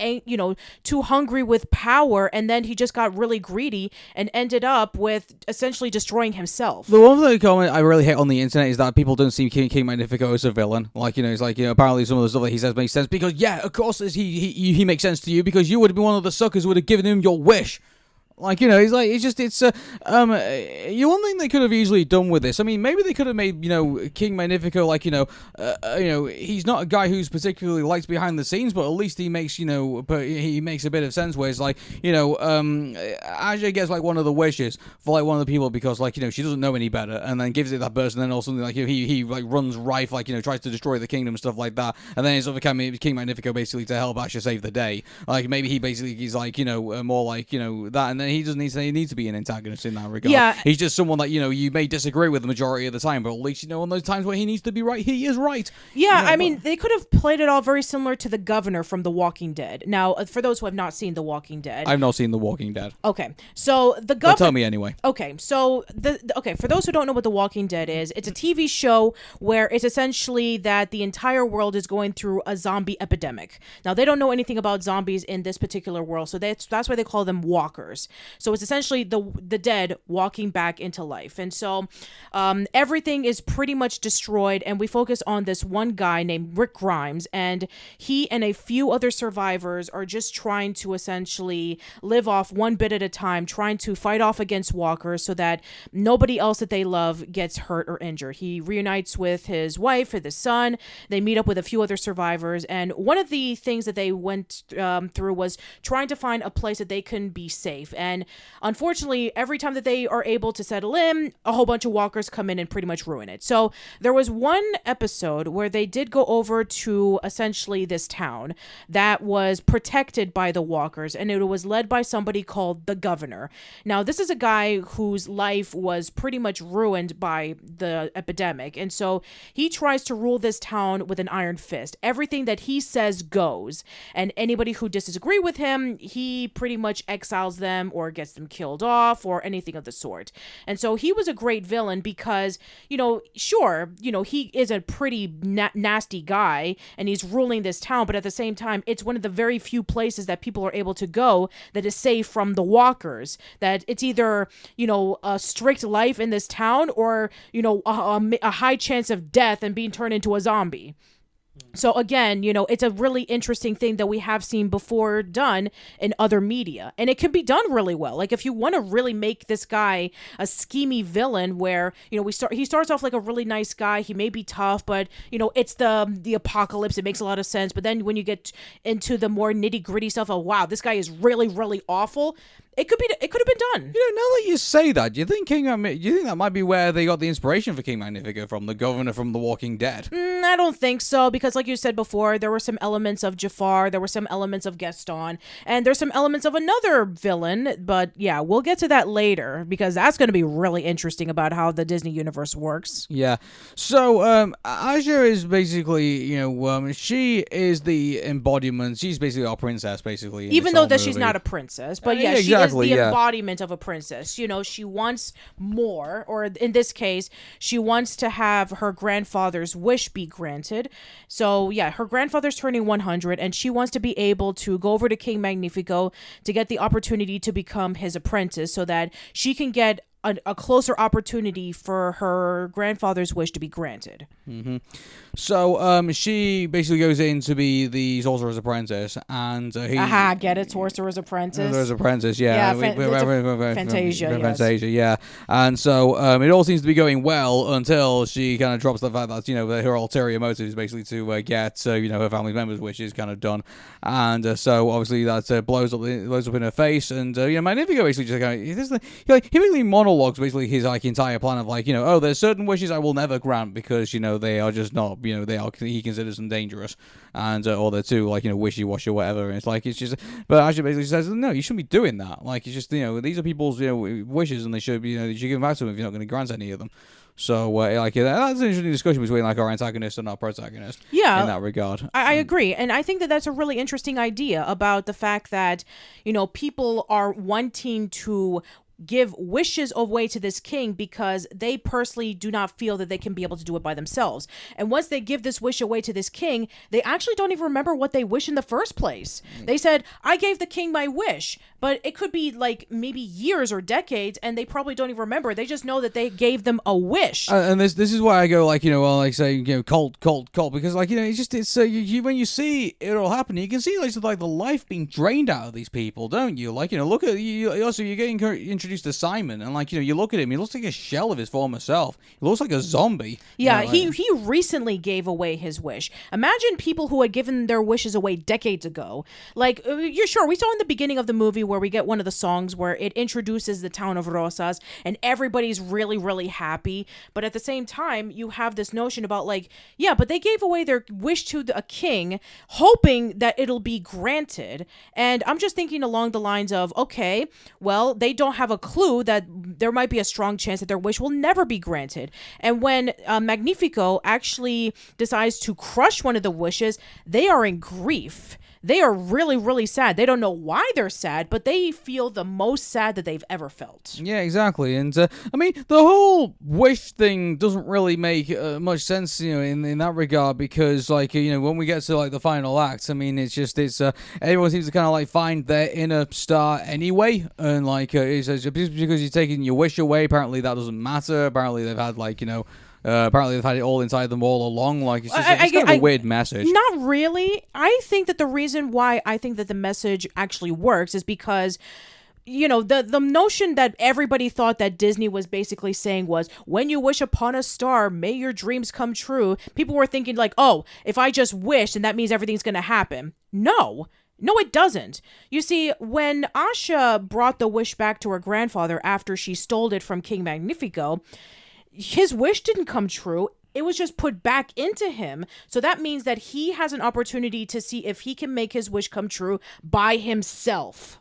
[SPEAKER 1] hungry with power, and then he just got really greedy and ended up with essentially destroying himself.
[SPEAKER 2] The one thing comment I really hate on the internet is that people don't see King Magnifico as a villain. Like, it's like, apparently some of the stuff that he says makes sense because, yeah, of course he makes sense to you because you would have been one of the suckers who would have given him your wish. Like, he's like, one thing they could have easily done with this. I mean, maybe they could have made, King Magnifico, like, he's not a guy who's particularly liked behind the scenes, but at least he makes, but he makes a bit of sense where it's like, Asha gets, like, one of the wishes for, like, one of the people because, like, she doesn't know any better, and then gives it that person, and then or something like, he like, runs rife, like, tries to destroy the kingdom and stuff like that, and then it's sort of King Magnifico basically to help Asha save the day. Like, maybe he basically is, like, more like, that, and then he doesn't need to be an antagonist in that regard.
[SPEAKER 1] Yeah.
[SPEAKER 2] He's just someone that, you may disagree with the majority of the time, but at least, on those times where he needs to be right, he is right.
[SPEAKER 1] Yeah, I mean, they could have played it all very similar to the governor from The Walking Dead. Now, for those who have not seen The Walking Dead.
[SPEAKER 2] I've not seen The Walking Dead.
[SPEAKER 1] Okay, so the governor...
[SPEAKER 2] Tell me anyway.
[SPEAKER 1] Okay, so, for those who don't know what The Walking Dead is, it's a TV show where it's essentially that the entire world is going through a zombie epidemic. Now, they don't know anything about zombies in this particular world, so that's why they call them walkers. So it's essentially the dead walking back into life. And so everything is pretty much destroyed, and we focus on this one guy named Rick Grimes, and he and a few other survivors are just trying to essentially live off one bit at a time, trying to fight off against walkers so that nobody else that they love gets hurt or injured. He reunites with his wife and his son. They meet up with a few other survivors, and one of the things that they went through was trying to find a place that they can be safe. And unfortunately, every time that they are able to settle in, a whole bunch of walkers come in and pretty much ruin it. So there was one episode where they did go over to essentially this town that was protected by the walkers, and it was led by somebody called the governor. Now, this is a guy whose life was pretty much ruined by the epidemic, and so he tries to rule this town with an iron fist. Everything that he says goes, and anybody who disagrees with him, he pretty much exiles them or gets them killed off or anything of the sort. And so he was a great villain because, sure, he is a pretty nasty guy and he's ruling this town, but at the same time, it's one of the very few places that people are able to go that is safe from the walkers, that it's either, a strict life in this town or, a high chance of death and being turned into a zombie. So again, it's a really interesting thing that we have seen before done in other media, and it can be done really well. Like if you want to really make this guy a schemy villain where, he starts off like a really nice guy. He may be tough, but it's the apocalypse. It makes a lot of sense. But then when you get into the more nitty gritty stuff of, wow, this guy is really, really awful. It could have been done.
[SPEAKER 2] Now that you say that, do you think that might be where they got the inspiration for King Magnifico from, the governor from The Walking Dead?
[SPEAKER 1] I don't think so, because like you said before, there were some elements of Jafar, there were some elements of Gaston, and there's some elements of another villain, but yeah, we'll get to that later, because that's going to be really interesting about how the Disney universe works.
[SPEAKER 2] Yeah. So, Asha is basically, she is the embodiment, she's basically our princess, basically.
[SPEAKER 1] Even though that she's not a princess, but yeah, she is the embodiment of a princess. She wants more, or in this case, she wants to have her grandfather's wish be granted. So yeah, her grandfather's turning 100, and she wants to be able to go over to King Magnifico to get the opportunity to become his apprentice so that she can get a closer opportunity for her grandfather's wish to be granted.
[SPEAKER 2] Mm-hmm. So she basically goes in to be the sorcerer's apprentice, and
[SPEAKER 1] get it, sorcerer's apprentice.
[SPEAKER 2] Sorcerer's apprentice, yeah.
[SPEAKER 1] Fantasia,
[SPEAKER 2] Fantasia, yeah. And so it all seems to be going well until she kind of drops the fact that her ulterior motive is basically to get her family members' wishes kind of done, and so obviously that blows up in her face, and Magnifico basically just kind of he basically monologues basically his entire plan of there's certain wishes I will never grant because they are just not he considers them dangerous, and or they're too wishy-washy or whatever, and but Asha basically says no, you shouldn't be doing that. It's just these are people's wishes, and they should be you should give them back to them if you're not going to grant any of them. So that's an interesting discussion between our antagonist and our protagonist.
[SPEAKER 1] Yeah,
[SPEAKER 2] in that regard,
[SPEAKER 1] I agree, and I think that that's a really interesting idea about the fact that people are wanting to give wishes away to this king because they personally do not feel that they can be able to do it by themselves. And once they give this wish away to this king, they actually don't even remember what they wish in the first place. They said, I gave the king my wish, but it could be maybe years or decades, and they probably don't even remember. They just know that they gave them a wish.
[SPEAKER 2] And this is why I go cult, because when you see it all happen, you can see the life being drained out of these people, don't you? Look at you. Also, you're getting introduced to Simon, and you look at him, he looks like a shell of his former self. He looks like a zombie.
[SPEAKER 1] Yeah, he recently gave away his wish. Imagine people who had given their wishes away decades ago. You're sure we saw in the beginning of the movie where we get one of the songs where it introduces the town of Rosas and everybody's really, really happy. But at the same time, you have this notion about like, yeah, but they gave away their wish to a king, hoping that it'll be granted. And I'm just thinking along the lines of, okay, well, they don't have a clue that there might be a strong chance that their wish will never be granted. And when Magnifico actually decides to crush one of the wishes, they are in grief. They are really, really sad. They don't know why they're sad, but they feel the most sad that they've ever felt.
[SPEAKER 2] Yeah, exactly. And I mean, the whole wish thing doesn't really make much sense, in that regard, because like, when we get to like the final act, I mean, it's everyone seems to kind of like find their inner star anyway, and like it's just because you're taking your wish away, apparently that doesn't matter. Apparently they've had like, apparently they've had it all inside them all along. Like, it's just kind of a weird message.
[SPEAKER 1] Not really. I think that the reason why I think that the message actually works is because, the notion that everybody thought that Disney was basically saying was, when you wish upon a star, may your dreams come true. People were thinking like, oh, if I just wish, then that means everything's going to happen. No, it doesn't. You see, when Asha brought the wish back to her grandfather after she stole it from King Magnifico, his wish didn't come true. It was just put back into him. So that means that he has an opportunity to see if he can make his wish come true by himself.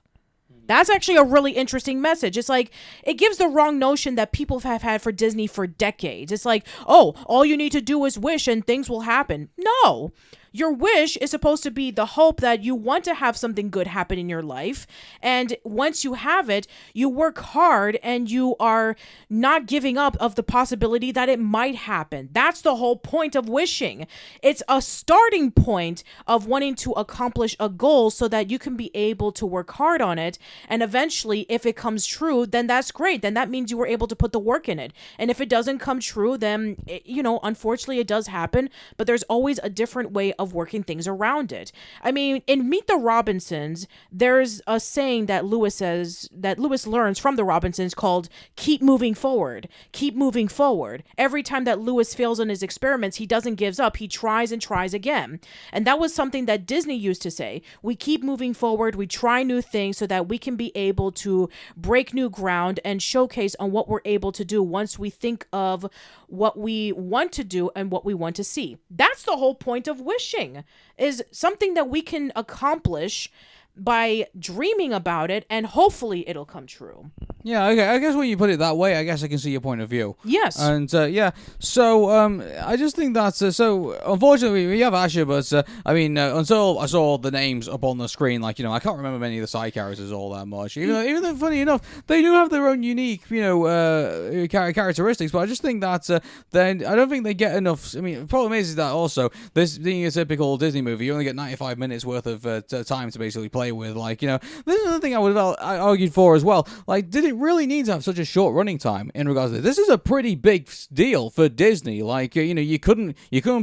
[SPEAKER 1] That's actually a really interesting message. It's like, it gives the wrong notion that people have had for Disney for decades. It's like, oh, all you need to do is wish and things will happen. No. Your wish is supposed to be the hope that you want to have something good happen in your life. And once you have it, you work hard and you are not giving up of the possibility that it might happen. That's the whole point of wishing. It's a starting point of wanting to accomplish a goal so that you can be able to work hard on it. And eventually, if it comes true, then that's great. Then that means you were able to put the work in it. And if it doesn't come true, then, unfortunately it does happen. But there's always a different way of working things around it. I mean, in Meet the Robinsons, there's a saying that Lewis learns from the Robinsons called keep moving forward. Keep moving forward. Every time that Lewis fails on his experiments, he doesn't give up. He tries and tries again. And that was something that Disney used to say. We keep moving forward. We try new things so that we can be able to break new ground and showcase on what we're able to do once we think of what we want to do and what we want to see. That's the whole point of wishing, is something that we can accomplish by dreaming about it, and hopefully it'll come true.
[SPEAKER 2] Yeah, okay. I guess when you put it that way, I guess I can see your point of view.
[SPEAKER 1] Yes.
[SPEAKER 2] And, so, I just think that's, so, unfortunately, we have Asha, but, until I saw the names up on the screen, like, I can't remember many of the side characters all that much. Even though, funny enough, they do have their own unique, characteristics, but I just think that, then, I don't think they get enough. I mean, the problem is that also, this being a typical Disney movie, you only get 95 minutes worth of time to basically play with. Like, this is another thing I would have argued for as well. Like, did it really need to have such a short running time in regards to this? This is a pretty big deal for Disney. Like, you couldn't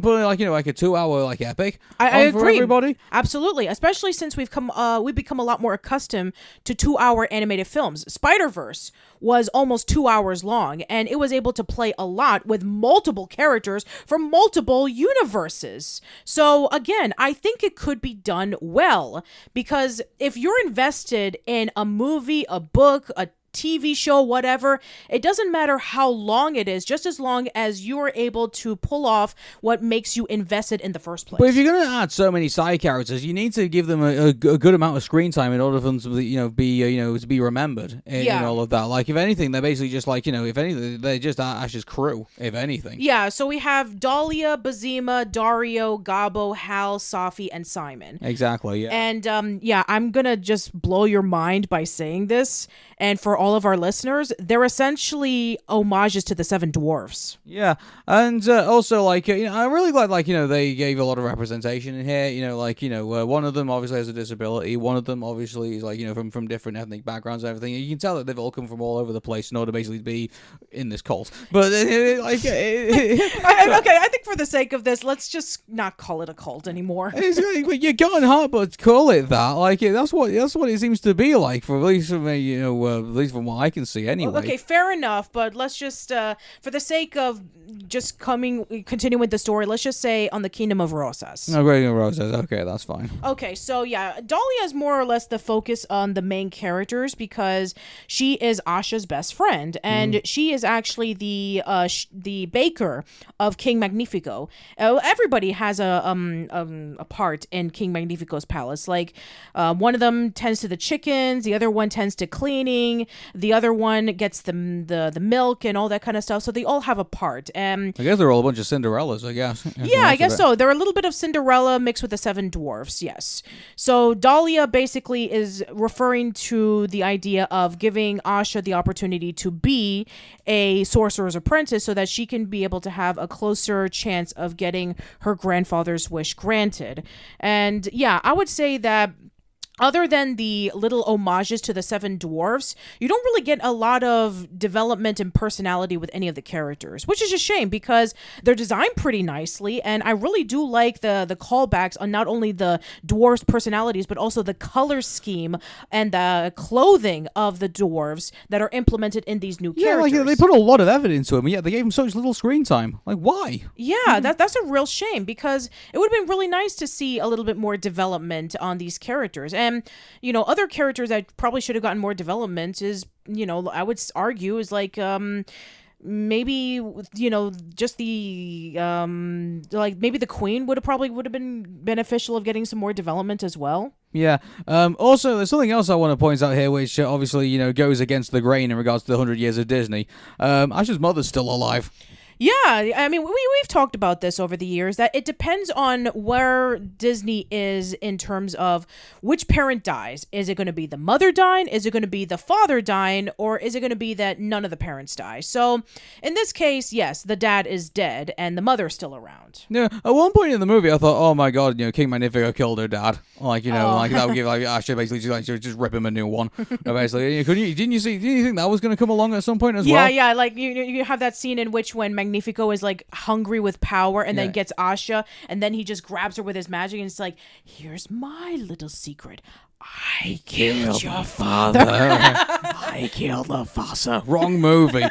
[SPEAKER 2] put like a 2-hour like epic.
[SPEAKER 1] I agree.
[SPEAKER 2] For everybody.
[SPEAKER 1] Absolutely, especially since we've become a lot more accustomed to 2-hour animated films. Spider-Verse was almost 2 hours long, and it was able to play a lot with multiple characters from multiple universes. So again, I think it could be done well, because if you're invested in a movie, a book, a TV show, whatever, it doesn't matter how long it is, just as long as you are able to pull off what makes you invested in the first place.
[SPEAKER 2] But if you're going to add so many side characters, you need to give them a good amount of screen time in order for them to be remembered in all of that. Like, if anything, they're basically just like, if anything, they're just Ash's crew, if anything.
[SPEAKER 1] Yeah, so we have Dahlia, Bazima, Dario, Gabo, Hal, Safi, and Simon.
[SPEAKER 2] Exactly, yeah.
[SPEAKER 1] And I'm going to just blow your mind by saying this. And for all of our listeners, they're essentially homages to the Seven Dwarfs.
[SPEAKER 2] Yeah, and also, like, I really glad, like, they gave a lot of representation in here. One of them obviously has a disability. One of them obviously is, like, from different ethnic backgrounds and everything. You can tell that they've all come from all over the place in order to basically be in this cult. But, I
[SPEAKER 1] think for the sake of this, let's just not call it a cult anymore.
[SPEAKER 2] You can't help but call it that. Like, that's what it seems to be like, for at least for me, at least from what I can see anyway.
[SPEAKER 1] Okay, fair enough, but let's just, for the sake of just continuing with the story, let's just say on the Kingdom of Rosas.
[SPEAKER 2] No, Kingdom of Rosas. Okay, that's fine.
[SPEAKER 1] Okay, so yeah, Dahlia is more or less the focus on the main characters because she is Asha's best friend, and she is actually the baker of King Magnifico. Everybody has a part in King Magnifico's palace. Like, one of them tends to the chickens, the other one tends to cleaning, the other one gets the milk and all that kind of stuff. So they all have a part.
[SPEAKER 2] I guess they're all a bunch of Cinderellas, I guess.
[SPEAKER 1] Yeah, I guess so. They're a little bit of Cinderella mixed with the seven dwarfs, yes. So Dahlia basically is referring to the idea of giving Asha the opportunity to be a sorcerer's apprentice so that she can be able to have a closer chance of getting her grandfather's wish granted. And yeah, I would say that other than the little homages to the seven dwarfs, you don't really get a lot of development and personality with any of the characters, which is a shame because they're designed pretty nicely, and I really do like the callbacks on not only the dwarves' personalities, but also the color scheme and the clothing of the dwarves that are implemented in these new characters.
[SPEAKER 2] Yeah, like they put a lot of effort into them, yet they gave them such little screen time. Like, why?
[SPEAKER 1] Yeah, that's a real shame because it would have been really nice to see a little bit more development on these characters. And, other characters that probably should have gotten more development is, I would argue is like, maybe, just the, maybe the queen would have been beneficial of getting some more development as well.
[SPEAKER 2] Yeah. Also, there's something else I want to point out here, which obviously, goes against the grain in regards to the 100 years of Disney. Asha's mother's still alive.
[SPEAKER 1] Yeah, I mean, we've talked about this over the years, that it depends on where Disney is in terms of which parent dies. Is it going to be the mother dying? Is it going to be the father dying? Or is it going to be that none of the parents die? So, in this case, yes, the dad is dead and the mother's still around.
[SPEAKER 2] Yeah, at one point in the movie, I thought, oh my god, King Magnifico killed her dad. Like, that would give Asha basically just rip him a new one. Basically, didn't you think that was going to come along at some point as well?
[SPEAKER 1] Yeah, like you have that scene in which when Magnifico is like hungry with power and then gets Asha, and then he just grabs her with his magic and it's like, here's my little secret. I killed your father.
[SPEAKER 2] I killed the father. Wrong movie.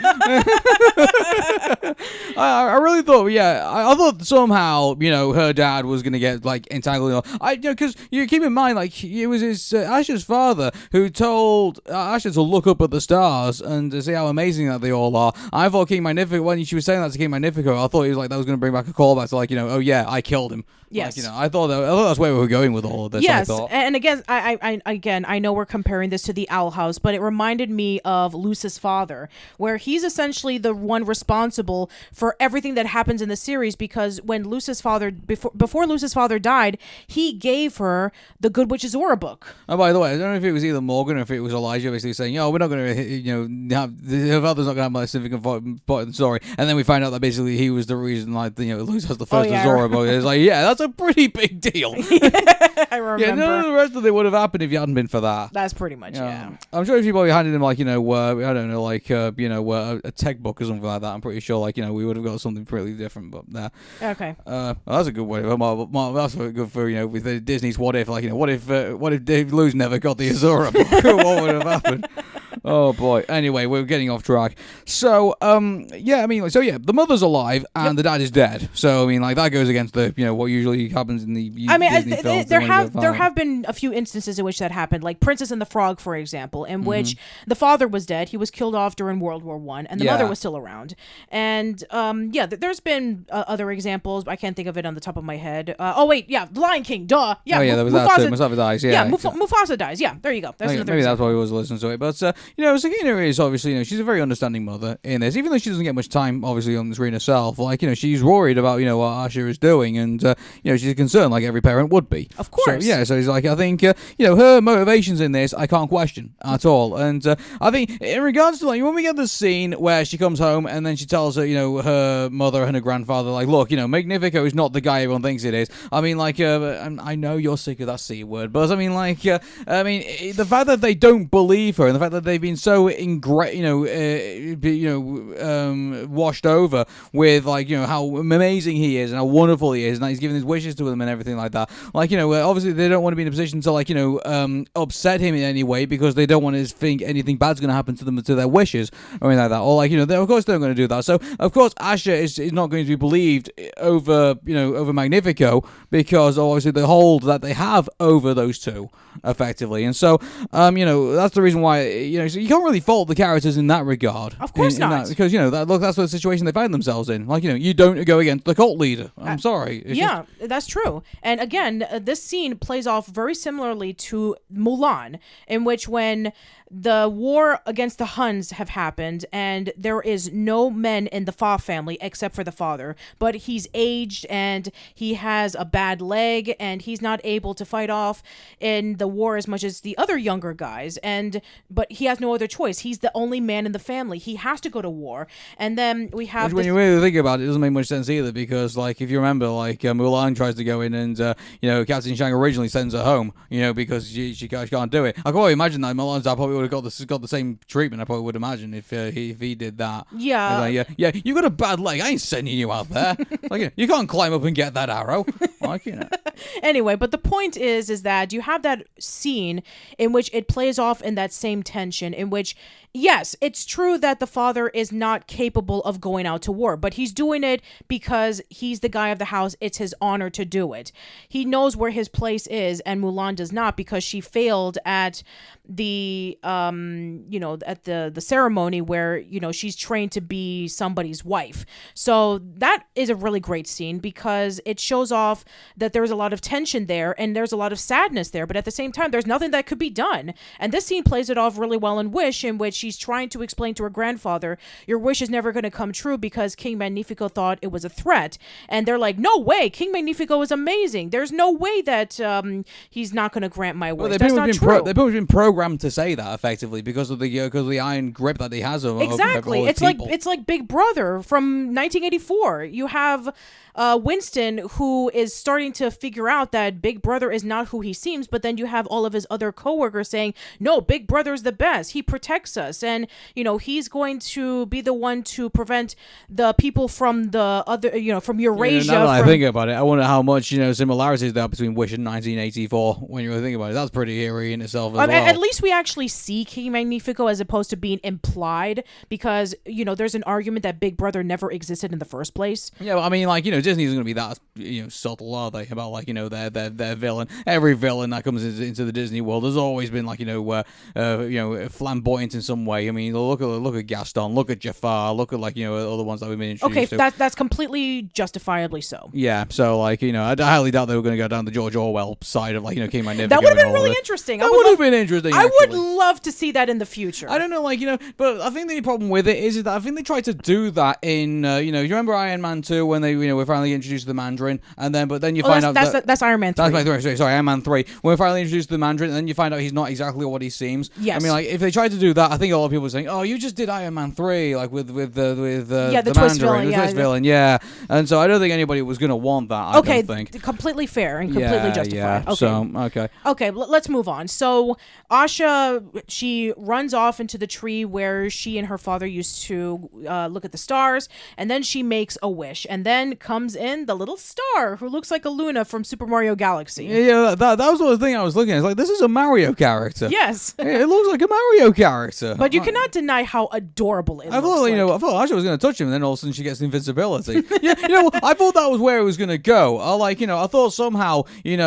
[SPEAKER 2] I really thought, I thought somehow, her dad was going to get, like, entangled. Because you keep in mind, like, it was Asha's father who told Asha to look up at the stars and to see how amazing that they all are. I thought King Magnifico, when she was saying that to King Magnifico, I thought he was like, that was going to bring back a callback to, like, oh yeah, I killed him.
[SPEAKER 1] Yes.
[SPEAKER 2] Like, I thought that's where we were going with all of this.
[SPEAKER 1] Yes, and again, I know we're comparing this to the Owl House, but it reminded me of Luce's father, where he's essentially the one responsible for everything that happens in the series, because when Luce's father, before Luce's father died, he gave her the Good Witch's Aura book.
[SPEAKER 2] Oh, by the way, I don't know if it was either Morgan or if it was Elijah basically saying, we're not going to, her father's not going to have my significant part in the story, and then we find out that basically he was the reason, like, Luce has the first Azora book. It's like, that's a pretty big deal.
[SPEAKER 1] I remember.
[SPEAKER 2] Yeah, none of the rest of it would have happened if you hadn't been for that.
[SPEAKER 1] That's pretty much,
[SPEAKER 2] I'm sure if you probably handed him, like, I don't know, like, a tech book or something like that, I'm pretty sure, like, we would have got something pretty different, but nah.
[SPEAKER 1] Okay.
[SPEAKER 2] Well, that's a good way. That's good for, with Disney's what if, like, what if Dave Lewis never got the Azora book? What would have happened? Oh boy. Anyway, we're getting off track. So, the mother's alive and the dad is dead. So, that goes against the, what usually happens in the Disney films.
[SPEAKER 1] There have been a few instances in which that happened, like Princess and the Frog, for example, in which the father was dead. He was killed off during World War I, and the mother was still around. And, there's been other examples. I can't think of it on the top of my head. The Lion King, duh. Yeah,
[SPEAKER 2] there was that too. Mufasa dies, yeah.
[SPEAKER 1] Mufasa dies, yeah. There you go. That's
[SPEAKER 2] maybe that's why we always listen to it. But, Sakina is obviously, she's a very understanding mother in this, even though she doesn't get much time, obviously, on the screen herself. Like, she's worried about, what Asha is doing, and, she's concerned like every parent would be.
[SPEAKER 1] Of course.
[SPEAKER 2] So it's like, I think, her motivations in this, I can't question at all. And I think, in regards to, like, when we get the scene where she comes home and then she tells her, her mother and her grandfather, like, look, Magnifico is not the guy everyone thinks it is. I mean, like, I know you're sick of that C word, but I mean, like, the fact that they don't believe her and the fact that they've been so washed over with like how amazing he is and how wonderful he is, and that he's giving his wishes to them and everything like that. Like obviously they don't want to be in a position to like upset him in any way because they don't want to think anything bad's going to happen to them to their wishes or anything like that. Or like of course they're not going to do that. So of course Asha is not going to be believed over Magnifico because obviously the hold that they have over those two effectively, and so that's the reason why so you can't really fault the characters in that regard.
[SPEAKER 1] Of course not,
[SPEAKER 2] because that's the situation they find themselves in. Like you don't go against the cult leader. I'm sorry.
[SPEAKER 1] That's true. And again, this scene plays off very similarly to Mulan, in which when the war against the Huns have happened and there is no men in the Fa family except for the father, but he's aged and he has a bad leg and he's not able to fight off in the war as much as the other younger guys, but he has no other choice. He's the only man in the family. He has to go to war. And then we have
[SPEAKER 2] when you really think about it, it doesn't make much sense either, because like if you remember, like Mulan tries to go in and Captain Shang originally sends her home, because she can't do it. I can only imagine that Mulan's dad probably would have got the same treatment. I probably would imagine if he did that.
[SPEAKER 1] Yeah.
[SPEAKER 2] Like, yeah, you got a bad leg. I ain't sending you out there. Like you can't climb up and get that arrow. Like
[SPEAKER 1] Anyway, but the point is that you have that scene in which it plays off in that same tension in which, yes, it's true that the father is not capable of going out to war, but he's doing it because he's the guy of the house. It's his honor to do it. He knows where his place is, and Mulan does not, because she failed at the at the ceremony where she's trained to be somebody's wife. So that is a really great scene because it shows off that there's a lot of tension there and there's a lot of sadness there, but at the same time there's nothing that could be done. And this scene plays it off really well in Wish, in which she's trying to explain to her grandfather, your wish is never going to come true because King Magnifico thought it was a threat. And they're like, no way, King Magnifico is amazing. There's no way that he's not going to grant my wish. That's not true.
[SPEAKER 2] They've probably been programmed to say that effectively because of the iron grip that he has over
[SPEAKER 1] exactly.
[SPEAKER 2] Over
[SPEAKER 1] It's like Big Brother from 1984. You have Winston, who is starting to figure out that Big Brother is not who he seems, but then you have all of his other coworkers saying, no, Big Brother's the best. He protects us, and he's going to be the one to prevent the people from the other, from Eurasia.
[SPEAKER 2] Now that I think about it, I wonder how much similarities there are between Wish and 1984. When you really think about it, that's pretty eerie in itself as well.
[SPEAKER 1] At least we actually see King Magnifico as opposed to being implied, because there's an argument that Big Brother never existed in the first place.
[SPEAKER 2] Yeah, well, I mean, Disney isn't going to be that subtle, are they? About their villain. Every villain that comes into the Disney world has always been flamboyant in some way. I mean, look at Gaston, look at Jafar, look at other ones that we've been introduced to.
[SPEAKER 1] Okay, that's completely justifiably so.
[SPEAKER 2] Yeah, so I highly doubt they were going to go down the George Orwell side of King Magnifico.
[SPEAKER 1] That would have been really interesting.
[SPEAKER 2] That would have been interesting.
[SPEAKER 1] I would love to see that in the future.
[SPEAKER 2] I don't know, but I think the problem with it is that I think they tried to do that in you remember Iron Man 2 when they were finally introduced to the Mandarin, and then you find out
[SPEAKER 1] that's Iron Man 3.
[SPEAKER 2] Sorry, Iron Man 3. When we're finally introduced to the Mandarin, and then you find out he's not exactly what he seems.
[SPEAKER 1] Yes.
[SPEAKER 2] I mean, if they tried to do that, I think a lot of people were saying, "Oh, you just did Iron Man 3, with the
[SPEAKER 1] twist
[SPEAKER 2] Mandarin,
[SPEAKER 1] villain,
[SPEAKER 2] twist villain." Yeah, and so I don't think anybody was going to want that. I don't think.
[SPEAKER 1] Completely fair and completely justified.
[SPEAKER 2] Yeah.
[SPEAKER 1] Okay.
[SPEAKER 2] So
[SPEAKER 1] okay, let's move on. So Asha, she runs off into the tree where she and her father used to look at the stars, and then she makes a wish, and then comes in the little star who looks like a Luna from Super Mario Galaxy.
[SPEAKER 2] Yeah, that was the thing I was looking at. It's like, this is a Mario character.
[SPEAKER 1] Yes.
[SPEAKER 2] It looks like a Mario character.
[SPEAKER 1] But you cannot deny how adorable it looks.
[SPEAKER 2] I thought Asha was going to touch him, and then all of a sudden she gets invincibility. I thought that was where it was going to go. I thought somehow, she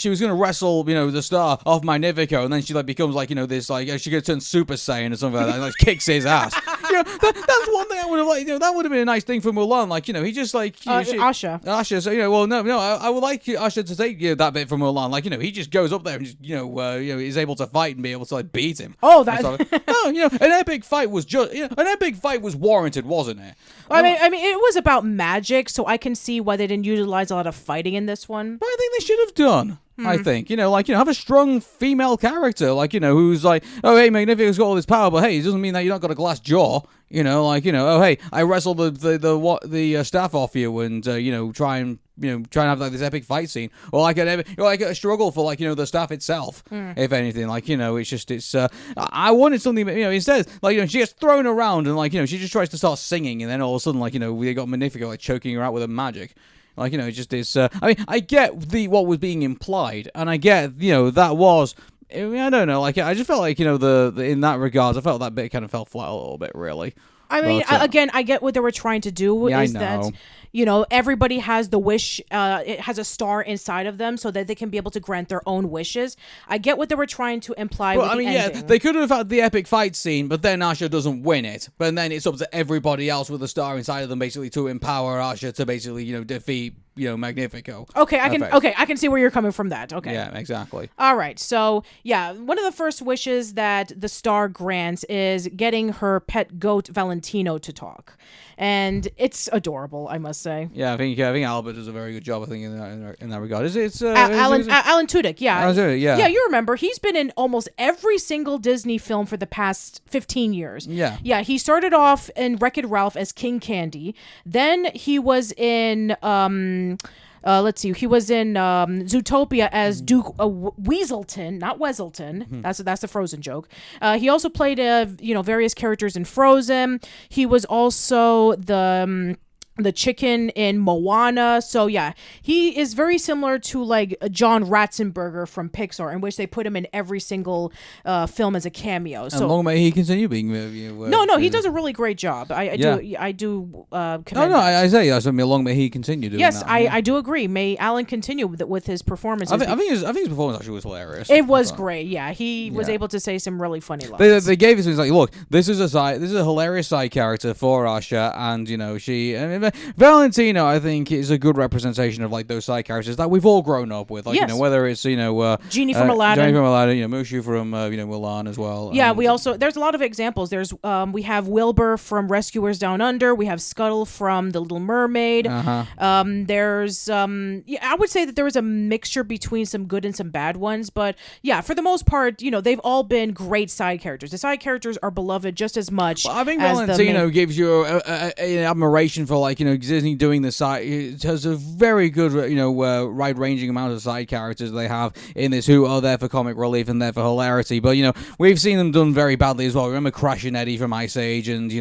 [SPEAKER 2] was going to wrestle, the star off Magnifico, and then she becomes this, she could turn Super Saiyan or something like that, and kicks his ass. That's one thing I would have liked. That would have been a nice thing for Mulan. He just Asha. So no. I would like Asha to take that bit from Mulan. He just goes up there and just is able to fight and be able to beat him.
[SPEAKER 1] Oh, that.
[SPEAKER 2] An epic fight was warranted, wasn't it?
[SPEAKER 1] I mean, it was about magic, so I can see why they didn't utilize a lot of fighting in this one.
[SPEAKER 2] But I think they should have done. I think, have a strong female character, who's like, oh, hey, Magnifico's got all this power, but hey, it doesn't mean that you're not got a glass jaw. Oh, hey, I wrestled the staff off you and, try and try and have like this epic fight scene, or like a struggle for like the staff itself. If anything, like it's I wanted something, instead like she gets thrown around and like she just tries to start singing, and then all of a sudden like we got Magnifico like choking her out with her magic. Like I get what was being implied, and I get that was. I don't know. Like I just felt like the in that regards, I felt that bit kind of fell flat a little bit, really.
[SPEAKER 1] I mean, again, I get what they were trying to do is that, everybody has the wish, it has a star inside of them so that they can be able to grant their own wishes. I get what they were trying to imply with the ending.
[SPEAKER 2] They could have had the epic fight scene, but then Asha doesn't win it. But then it's up to everybody else with a star inside of them basically to empower Asha to basically, defeat Magnifico.
[SPEAKER 1] Okay, I can see where you're coming from that. Okay.
[SPEAKER 2] Yeah, exactly.
[SPEAKER 1] All right. So, one of the first wishes that the star grants is getting her pet goat Valentino to talk. And it's adorable, I must say.
[SPEAKER 2] Yeah, I think Albert does a very good job. I think in that regard.
[SPEAKER 1] Alan Tudyk, yeah.
[SPEAKER 2] Alan Tudyk, yeah.
[SPEAKER 1] Yeah, you remember he's been in almost every single Disney film for the past 15 years.
[SPEAKER 2] Yeah.
[SPEAKER 1] Yeah, he started off in Wreck-It Ralph as King Candy. Then he was in he was in Zootopia as Duke Weaselton, not Weselton. That's a Frozen joke. He also played various characters in Frozen. He was also the chicken in Moana. So yeah, he is very similar to like John Ratzenberger from Pixar, in which they put him in every single film as a cameo. So
[SPEAKER 2] and long may he continue being.
[SPEAKER 1] No, he does a really great job. I do. Commend
[SPEAKER 2] I say yes. I mean, long may he continue doing
[SPEAKER 1] yes,
[SPEAKER 2] that.
[SPEAKER 1] I do agree. May Alan continue with his performance.
[SPEAKER 2] I think his performance actually was hilarious.
[SPEAKER 1] It was great. Yeah, he was able to say some really funny lines.
[SPEAKER 2] They gave us things like, look, this is a hilarious side character for Asha, and Valentino, I think, is a good representation of like those side characters that we've all grown up with, like whether it's
[SPEAKER 1] Genie from Aladdin,
[SPEAKER 2] Mushu from Mulan as well.
[SPEAKER 1] Yeah, we also there's a lot of examples. There's we have Wilbur from Rescuers Down Under. We have Scuttle from The Little Mermaid. There's I would say that there was a mixture between some good and some bad ones, but yeah, for the most part, they've all been great side characters. The side characters are beloved just as much.
[SPEAKER 2] Well, I think Valentino gives you an admiration for like Disney doing the side. It has a very good wide-ranging amount of side characters they have in this who are there for comic relief and there for hilarity. But we've seen them done very badly as well. Remember Crash and Eddie from Ice Age, and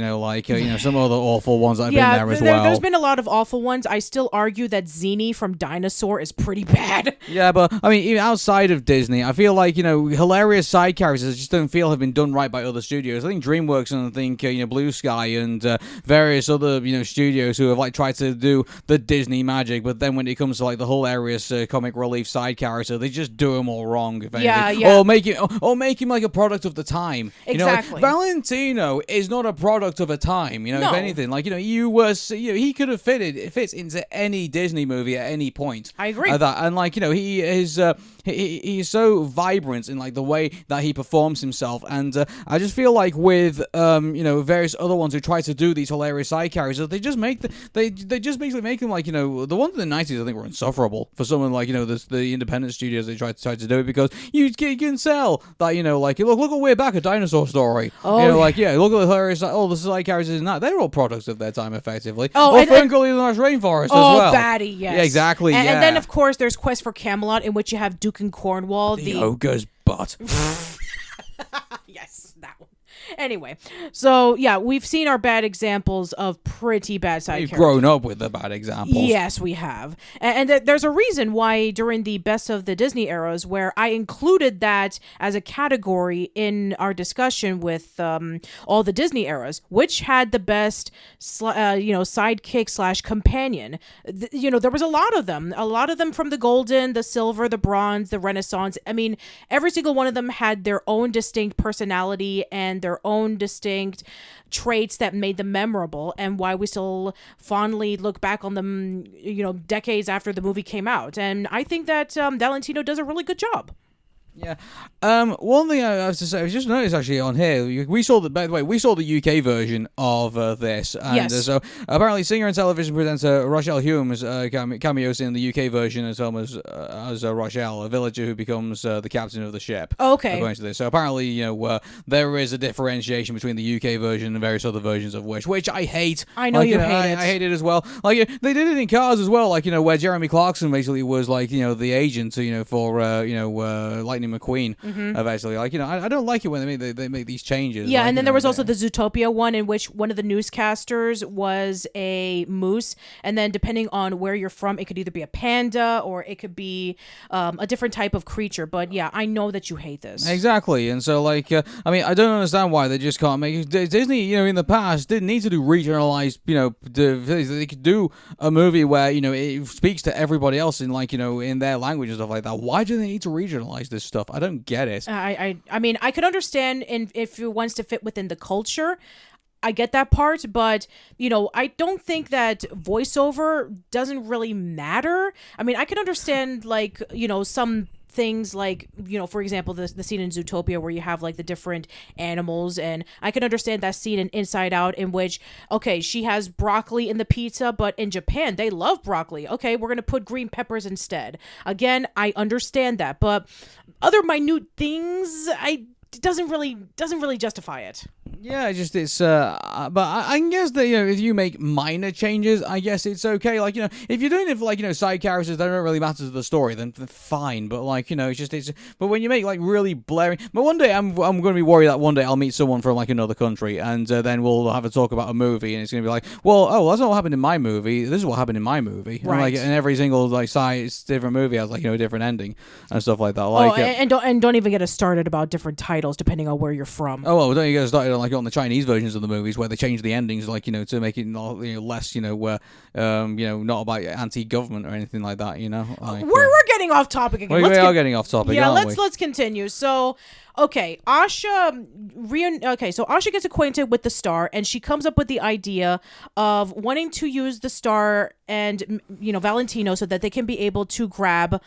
[SPEAKER 2] some other awful ones that have been there as well.
[SPEAKER 1] There's been a lot of awful ones. I still argue that Zini from Dinosaur is pretty bad.
[SPEAKER 2] Yeah, but I mean, even outside of Disney, I feel like hilarious side characters I just don't feel have been done right by other studios. I think DreamWorks and I think Blue Sky and various other studios who have like tried to do the Disney magic, but then when it comes to like the hilarious comic relief side character, they just do them all wrong. If anything. Or make him like a product of the time.
[SPEAKER 1] Exactly.
[SPEAKER 2] Valentino is not a product of a time.
[SPEAKER 1] No.
[SPEAKER 2] If anything, like he could have fits into any Disney movie at any point.
[SPEAKER 1] I agree.
[SPEAKER 2] And like he is. He's so vibrant in like the way that he performs himself, and I just feel like with various other ones who try to do these hilarious side characters, they just they just basically make them like the ones in the 90s I think were insufferable for someone like the independent studios. They tried to do it because you can sell that look at We're Back, a dinosaur story. Look at the hilarious the side characters in that. They're all products of their time effectively. Ferngully in the Large Rainforest as well.
[SPEAKER 1] Batty, yes.
[SPEAKER 2] Yeah, exactly.
[SPEAKER 1] And then of course there's Quest for Camelot, in which you have Duke and Cornwall,
[SPEAKER 2] the ogre's butt.
[SPEAKER 1] Yes, that one. Anyway, so yeah, we've seen our bad examples of pretty bad side characters.
[SPEAKER 2] We've grown up with the bad examples.
[SPEAKER 1] Yes, we have. And there's a reason why during the best of the Disney eras, where I included that as a category in our discussion with all the Disney eras, which had the best, sidekick / companion. There was a lot of them from the Golden, the Silver, the Bronze, the Renaissance. I mean, every single one of them had their own distinct personality and their own distinct traits that made them memorable, and why we still fondly look back on them, decades after the movie came out. And I think that Valentino does a really good job.
[SPEAKER 2] Yeah. One thing I have to say, I just noticed actually on here, we saw by the way, we saw the UK version of this, and
[SPEAKER 1] Yes.
[SPEAKER 2] so apparently singer and television presenter Rochelle Humes cameos in the UK version as Rochelle, a villager who becomes the captain of the ship.
[SPEAKER 1] Okay.
[SPEAKER 2] According to this, so apparently, there is a differentiation between the UK version and various other versions of which I hate.
[SPEAKER 1] I know you hate it.
[SPEAKER 2] I hate it as well. Like they did it in Cars as well, like where Jeremy Clarkson basically was like the agent, for Lightning McQueen, basically. Like I don't like it when they make these changes.
[SPEAKER 1] Yeah,
[SPEAKER 2] like,
[SPEAKER 1] and then there was also the Zootopia one in which one of the newscasters was a moose, and then depending on where you're from, it could either be a panda or it could be a different type of creature. But yeah, I know that you hate this.
[SPEAKER 2] Exactly, and so I don't understand why they just can't make Disney. In the past didn't need to do regionalized. They could do a movie where it speaks to everybody else in in their language and stuff like that. Why do they need to regionalize this stuff? I don't get it.
[SPEAKER 1] I mean, I could understand if it wants to fit within the culture. I get that part, but I don't think that voiceover doesn't really matter. I mean, I can understand some things like, for example, the scene in Zootopia where you have like the different animals, and I can understand that scene in Inside Out in which, okay, she has broccoli in the pizza, but in Japan they love broccoli. Okay, we're gonna put green peppers instead. Again, I understand that, but other minute things, doesn't really justify it.
[SPEAKER 2] Yeah, but I guess that if you make minor changes, I guess it's okay. Like if you're doing it for side characters that don't really matter to the story, then fine. But but when you make really blaring, but one day I'm going to be worried that one day I'll meet someone from another country, and then we'll have a talk about a movie, and it's going to be like, well, that's not what happened in my movie. This is what happened in my movie.
[SPEAKER 1] Right.
[SPEAKER 2] And every single different movie has a different ending and stuff like that.
[SPEAKER 1] And don't even get us started about different titles depending on where you're from.
[SPEAKER 2] Oh well, don't you get started on the Chinese versions of the movies where they change the endings to make it less not about anti-government or anything like that.
[SPEAKER 1] We're getting off topic again.
[SPEAKER 2] We are getting off topic.
[SPEAKER 1] Yeah,
[SPEAKER 2] aren't we?
[SPEAKER 1] let's continue. So, okay, Asha. So Asha gets acquainted with the star, and she comes up with the idea of wanting to use the star and Valentino so that they can be able to grab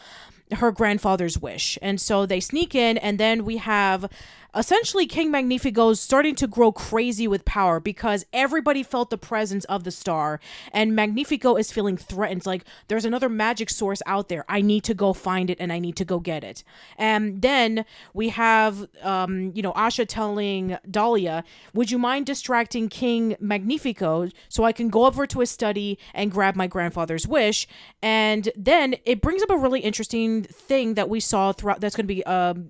[SPEAKER 1] her grandfather's wish. And so they sneak in, and then we have essentially King Magnifico starting to grow crazy with power because everybody felt the presence of the star, and Magnifico is feeling threatened. Like, there's another magic source out there. I need to go find it, and I need to go get it. And then we have Asha telling Dahlia, would you mind distracting King Magnifico so I can go over to his study and grab my grandfather's wish? And then it brings up a really interesting thing that we saw throughout, that's going to be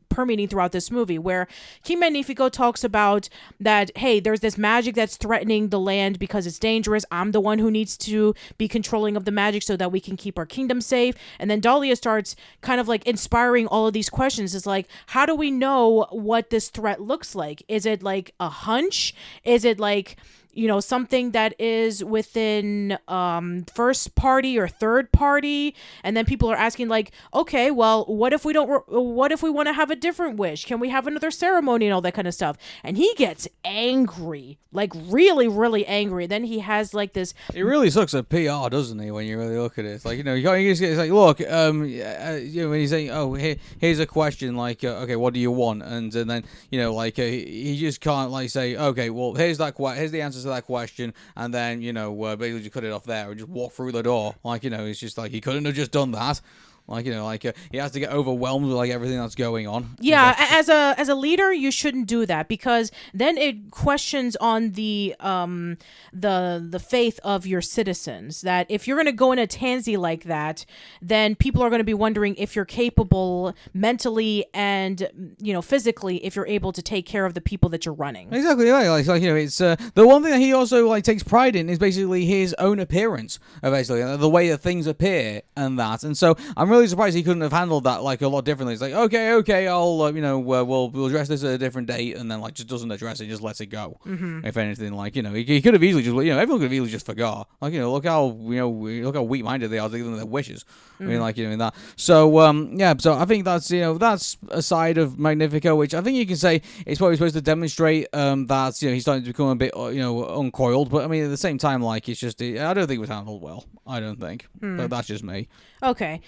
[SPEAKER 1] permeating throughout this movie, where King Magnifico talks about that, hey, there's this magic that's threatening the land because it's dangerous. I'm the one who needs to be controlling of the magic so that we can keep our kingdom safe. And then Dahlia starts kind of inspiring all of these questions. It's like, how do we know what this threat looks like? Is it like a hunch? Is it something that is within first party or third party? And then people are asking okay, well, what if we want to have a different wish? Can we have another ceremony and all that kind of stuff? And he gets angry, really, really angry. Then he has this.
[SPEAKER 2] It really sucks at PR, doesn't he? When you really look at it, it's look, when he's saying, oh, here's a question, okay, what do you want? And then he just can't say, okay, well, here's the answer to that question, and then basically just cut it off there and just walk through the door. It's just he couldn't have just done that. He has to get overwhelmed with everything that's going on.
[SPEAKER 1] Yeah, as a leader, you shouldn't do that, because then it questions on the faith of your citizens. That if you're going to go in a tansy like that, then people are going to be wondering if you're capable mentally and physically, if you're able to take care of the people that you're running.
[SPEAKER 2] Exactly, right. It's the one thing that he also takes pride in is basically his own appearance, basically the way that things appear and that. And so I'm really surprised he couldn't have handled that a lot differently. It's okay, I'll we'll address this at a different date, and then just doesn't address it, just lets it go. Mm-hmm. If anything, he could have easily just everyone could have easily just forgot. Look how weak-minded they are to give them their wishes. Mm-hmm. I mean, that. So so I think that's that's a side of Magnifico, which I think you can say is probably supposed to demonstrate that he's starting to become a bit uncoiled. But I mean, at the same time, it's just I don't think it was handled well. I don't think, but that's just me.
[SPEAKER 1] Okay.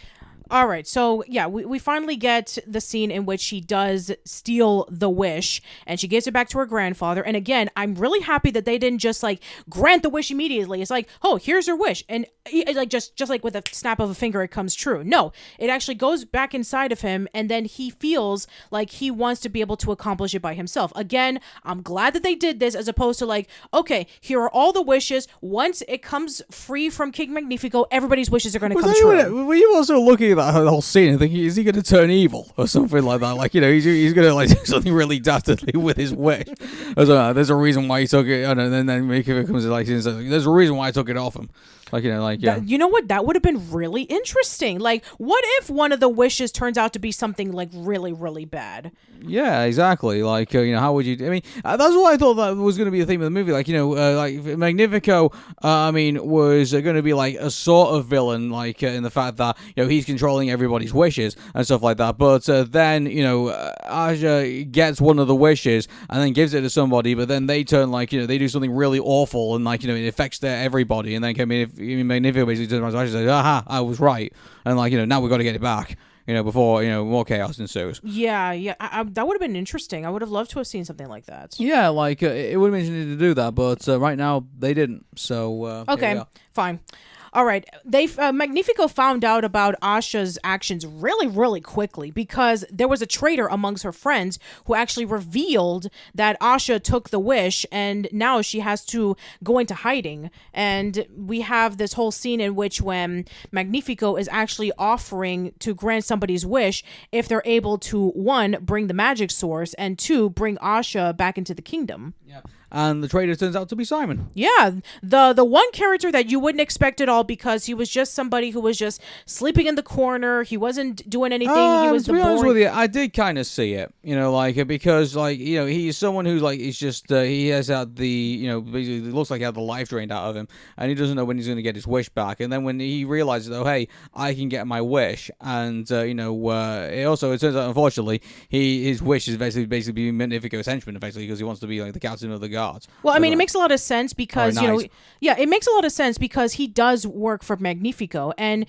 [SPEAKER 1] All right, so yeah, we finally get the scene in which she does steal the wish, and she gives it back to her grandfather. And again, I'm really happy that they didn't just like grant the wish immediately. It's like, oh, here's her wish, and like just like with a snap of a finger, it comes true. No, it actually goes back inside of him, and then he feels like he wants to be able to accomplish it by himself. Again, I'm glad that they did this as opposed to like, okay, here are all the wishes. Once it comes free from King Magnifico, everybody's wishes are going to come true.
[SPEAKER 2] Were you also looking at that whole scene and thinking, is he going to turn evil or something like that? Like, he's going to like do something really dastardly with his wish. There's a reason why he took it. And then Magnifico comes like, there's a reason why I took it off him. Like, yeah.
[SPEAKER 1] You know what? That would have been really interesting. Like, what if one of the wishes turns out to be something like really, really bad?
[SPEAKER 2] Yeah, exactly. Like, how would you? I mean, that's what I thought that was going to be the theme of the movie. Like, like Magnifico, was going to be like a sort of villain, like in the fact that he's controlling everybody's wishes and stuff like that. But then Asha gets one of the wishes and then gives it to somebody, but then they turn like they do something really awful and like it affects everybody, and then Magnifico basically turns around to Asha and says, "Aha, I was right," and like now we've got to get it back. Before more chaos ensues.
[SPEAKER 1] Yeah, that would have been interesting. I would have loved to have seen something like that.
[SPEAKER 2] Yeah, like it would have been interesting to do that, but right now they didn't. So
[SPEAKER 1] okay, fine. All right, Magnifico found out about Asha's actions really, really quickly because there was a traitor amongst her friends who actually revealed that Asha took the wish, and now she has to go into hiding. And we have this whole scene in which when Magnifico is actually offering to grant somebody's wish if they're able to, 1, bring the magic source, and 2, bring Asha back into the kingdom.
[SPEAKER 2] Yeah. And the traitor turns out to be Simon.
[SPEAKER 1] Yeah, the one character that you wouldn't expect at all because he was just somebody who was just sleeping in the corner. He wasn't doing anything. He was
[SPEAKER 2] to be honest with you, I did kind of see it, because he's someone who's like he's just he has had the basically it looks like he had the life drained out of him, and he doesn't know when he's going to get his wish back. And then when he realizes, oh hey, I can get my wish, and it also it turns out unfortunately his wish is basically being Magnifico's henchman, effectively because he wants to be like the captain of the guard.
[SPEAKER 1] Well, I mean, it makes a lot of sense because, it makes a lot of sense because he does work for Magnifico. And,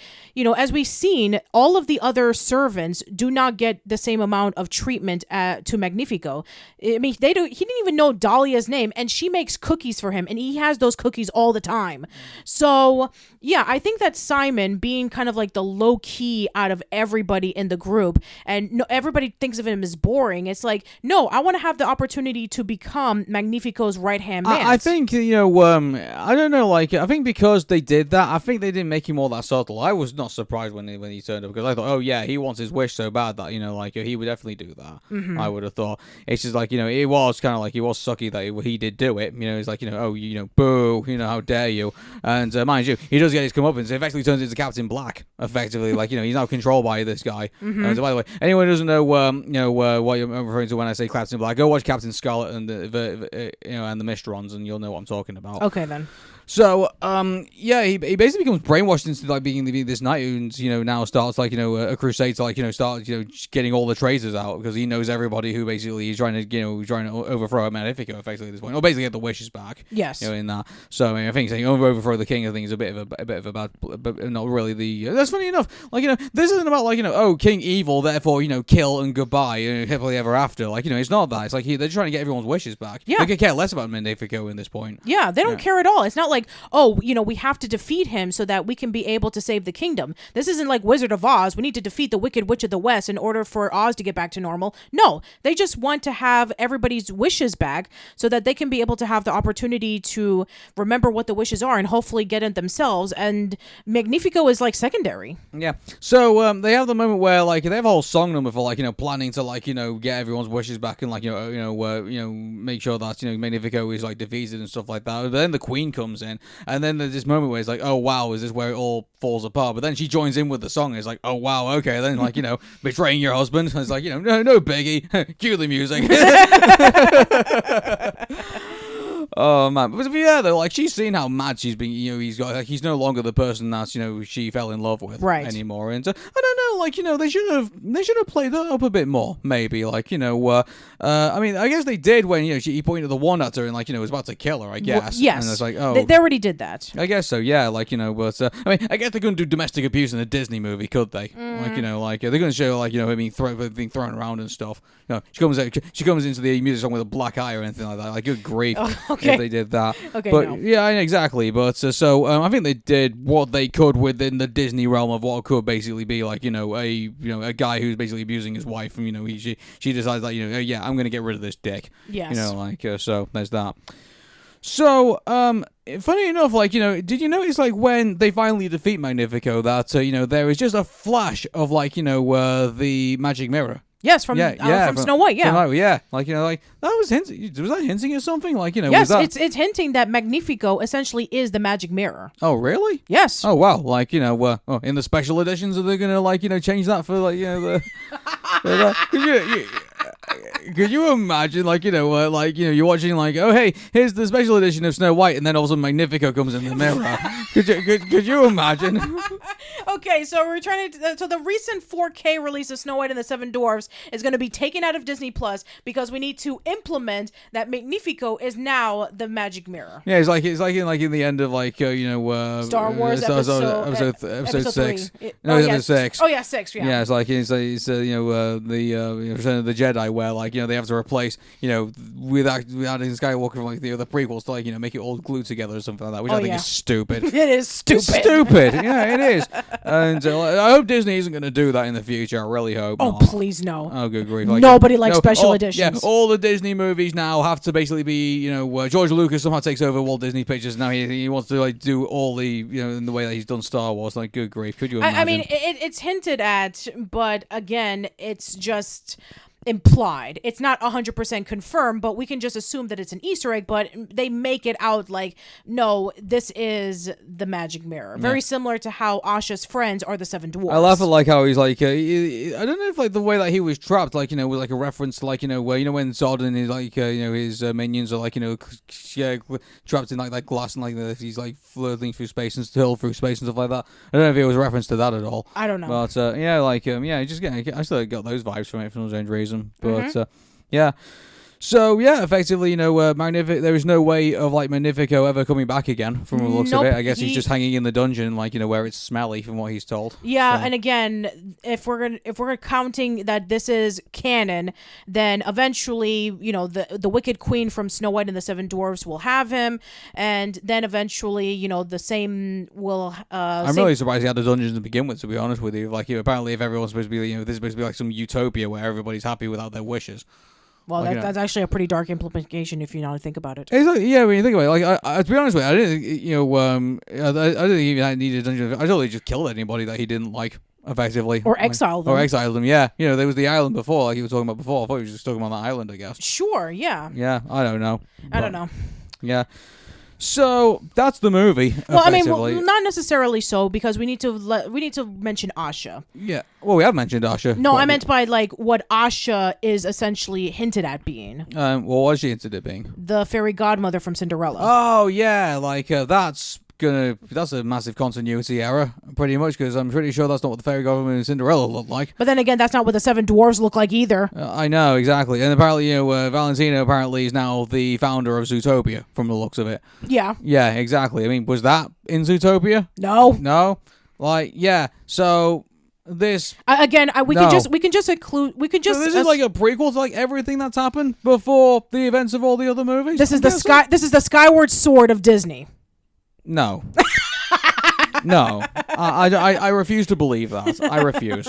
[SPEAKER 1] as we've seen, all of the other servants do not get the same amount of treatment to Magnifico. I mean, he didn't even know Dahlia's name, and she makes cookies for him, and he has those cookies all the time. So, yeah, I think that Simon, being kind of like the low key out of everybody in the group, and everybody thinks of him as boring. It's like, no, I want to have the opportunity to become Magnifico's right-hand man.
[SPEAKER 2] I think, I don't know, like, I think because they did that, I think they didn't make him all that subtle. I was not surprised when he turned up, because I thought, oh, yeah, he wants his wish so bad that, he would definitely do that. Mm-hmm. I would have thought. It's just like, it was kind of like, he was sucky that he did do it. It's like, boo, how dare you. And mind you, he does get his comeuppance. It effectively turns into Captain Black, effectively. Like, he's now controlled by this guy. Mm-hmm. So by the way, anyone who doesn't know, what I'm referring to when I say Captain Black, go watch Captain Scarlet and and the Mistrons, and you'll know what I'm talking about.
[SPEAKER 1] Okay, then.
[SPEAKER 2] So, he basically becomes brainwashed into like being this knight who now starts like a crusade to like start getting all the traitors out because he knows everybody who basically he's trying to overthrow Magnifico effectively at this point, or basically get the wishes back.
[SPEAKER 1] Yes.
[SPEAKER 2] In that. So I think saying overthrow the king, I think is a bit of a bad, but not really the. That's funny enough. Like this isn't about like King evil, therefore kill and goodbye happily ever after. Like it's not that. It's like they're trying to get everyone's wishes back.
[SPEAKER 1] Yeah.
[SPEAKER 2] They could care less about Magnifico in this point.
[SPEAKER 1] Yeah, they don't care at all. It's not like, oh, we have to defeat him so that we can be able to save the kingdom. This isn't like Wizard of Oz. We need to defeat the Wicked Witch of the West in order for Oz to get back to normal. No, they just want to have everybody's wishes back so that they can be able to have the opportunity to remember what the wishes are and hopefully get it themselves. And Magnifico is like secondary.
[SPEAKER 2] Yeah. So they have the moment where like they have a whole song number for like planning to like get everyone's wishes back and like make sure that Magnifico is like defeated and stuff like that. But then the Queen comes in. And then there's this moment where it's like, oh, wow, is this where it all falls apart? But then she joins in with the song. And it's like, oh, wow, okay. Then, like, betraying your husband. It's like, no biggie. Cue the music. Oh man, but yeah, though, like she's seen how mad she's been. He's no longer the person that she fell in love with anymore. And I don't know, like they should have played that up a bit more, maybe. Like I mean, I guess they did when he pointed the wand at her and was about to kill her. I guess.
[SPEAKER 1] Yes.
[SPEAKER 2] And it's like, oh,
[SPEAKER 1] they already did that.
[SPEAKER 2] I guess so. Yeah, but I mean, I guess they couldn't do domestic abuse in a Disney movie, could they? They're going to show him being thrown around and stuff. She comes into the music song with a black eye or anything like that. Like, good grief, if they did that.
[SPEAKER 1] Okay,
[SPEAKER 2] but
[SPEAKER 1] no.
[SPEAKER 2] yeah, exactly. But I think they did what they could within the Disney realm of what could basically be like a guy who's basically abusing his wife, and she decides that yeah, I'm going to get rid of this dick.
[SPEAKER 1] Yes.
[SPEAKER 2] So there's that. So, funny enough, did you notice, when they finally defeat Magnifico, that, there is just a flash of, the magic mirror?
[SPEAKER 1] Yes, from Snow White, yeah.
[SPEAKER 2] That was hinting, was that hinting at something?
[SPEAKER 1] Yes,
[SPEAKER 2] was that...
[SPEAKER 1] it's hinting that Magnifico essentially is the magic mirror.
[SPEAKER 2] Oh, really?
[SPEAKER 1] Yes.
[SPEAKER 2] Oh, wow. In the special editions, are they going to, change that for, the... Could you imagine, you're watching, oh, hey, here's the special edition of Snow White, and then all of a sudden Magnifico comes in the mirror. Could you imagine?
[SPEAKER 1] Okay, so we're trying to. So the recent 4K release of Snow White and the Seven Dwarfs is going to be taken out of Disney Plus because we need to implement that Magnifico is now the magic mirror.
[SPEAKER 2] Yeah, it's like in the end of
[SPEAKER 1] Star Wars episode
[SPEAKER 2] 6.
[SPEAKER 1] Episode
[SPEAKER 2] 6.
[SPEAKER 1] Oh yeah, 6. Yeah.
[SPEAKER 2] Yeah, it's the Return of the Jedi where they have to replace with adding Skywalker from the prequels to make it all glued together or something like that, which I think is stupid.
[SPEAKER 1] It is stupid.
[SPEAKER 2] It's stupid. Yeah, it is. And I hope Disney isn't going to do that in the future. I really hope.
[SPEAKER 1] Oh,
[SPEAKER 2] not.
[SPEAKER 1] please no.
[SPEAKER 2] Oh, good grief!
[SPEAKER 1] Nobody likes special editions.
[SPEAKER 2] Yeah, all the Disney movies now have to basically be George Lucas somehow takes over Walt Disney Pictures. Now he wants to do all the in the way that he's done Star Wars. Good grief! Could you imagine?
[SPEAKER 1] I mean, it's hinted at, but again, it's just implied. It's not 100% confirmed, but we can just assume that it's an Easter egg, but they make it out no, this is the magic mirror. Very similar to how Asha's friends are the Seven Dwarfs.
[SPEAKER 2] I laugh at how he's I don't know if the way that he was trapped was a reference to where when Zod and his his minions are trapped in that glass and he's flirting through space and still through space and stuff like that. I don't know if it was a reference to that at all.
[SPEAKER 1] I don't know.
[SPEAKER 2] But I still got those vibes from it for some strange reason. But yeah. So yeah, effectively, there is no way of Magnifico ever coming back again from the looks of it. I guess he's just hanging in the dungeon, where it's smelly from what he's told.
[SPEAKER 1] Yeah, so. And again, if we're counting that this is canon, then eventually, the Wicked Queen from Snow White and the Seven Dwarfs will have him, and then eventually, the same will.
[SPEAKER 2] I'm really surprised he had the dungeon to begin with. To be honest with you, apparently, if everyone's supposed to be, this is supposed to be some utopia where everybody's happy without their wishes.
[SPEAKER 1] Well, that's actually a pretty dark implication if you know to think about it.
[SPEAKER 2] Yeah, when you think about it, I to be honest with you, I didn't, I didn't even I needed a dungeon. I totally just killed anybody that he didn't like, effectively,
[SPEAKER 1] or exiled them.
[SPEAKER 2] Or exiled them. Yeah, there was the island before, like you were talking about before. I thought he was just talking about the island, I guess.
[SPEAKER 1] Sure. Yeah.
[SPEAKER 2] Yeah, I don't know.
[SPEAKER 1] I don't know.
[SPEAKER 2] Yeah. So that's the movie.
[SPEAKER 1] Well, I mean, not necessarily so, because we need to mention Asha.
[SPEAKER 2] Yeah. Well, we have mentioned Asha.
[SPEAKER 1] No, I meant by what Asha is essentially hinted at being.
[SPEAKER 2] What was she hinted at being?
[SPEAKER 1] The fairy godmother from Cinderella.
[SPEAKER 2] Oh yeah, that's a massive continuity error, pretty much, because I'm pretty sure that's not what the fairy godmother in Cinderella looked like.
[SPEAKER 1] But then again, that's not what the Seven Dwarfs look like either.
[SPEAKER 2] I know, exactly. And apparently, Valentino apparently is now the founder of Zootopia, from the looks of it.
[SPEAKER 1] Yeah.
[SPEAKER 2] Yeah, exactly. I mean, was that in Zootopia?
[SPEAKER 1] No.
[SPEAKER 2] No? Yeah, so... This
[SPEAKER 1] we can just include. We could just.
[SPEAKER 2] So this is a prequel to everything that's happened before the events of all the other movies.
[SPEAKER 1] This is This is the Skyward Sword of Disney.
[SPEAKER 2] No. No, I refuse to believe that. I refuse.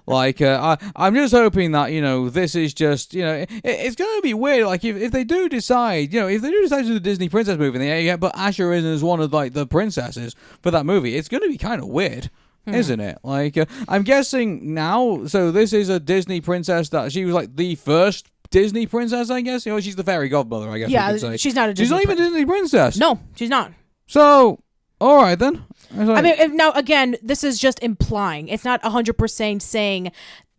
[SPEAKER 2] I'm just hoping that this is just it's going to be weird. If they do decide to do the Disney princess movie, but Asha isn't as one of the princesses for that movie, it's going to be kind of weird. Isn't it? I'm guessing now, so this is a Disney princess that she was the first Disney princess, I guess. She's the fairy godmother, I guess.
[SPEAKER 1] Yeah,
[SPEAKER 2] we could say.
[SPEAKER 1] She's not a Disney
[SPEAKER 2] She's not even a Disney princess.
[SPEAKER 1] No, she's not.
[SPEAKER 2] So, all right then.
[SPEAKER 1] I mean, now again, this is just implying. It's not 100% saying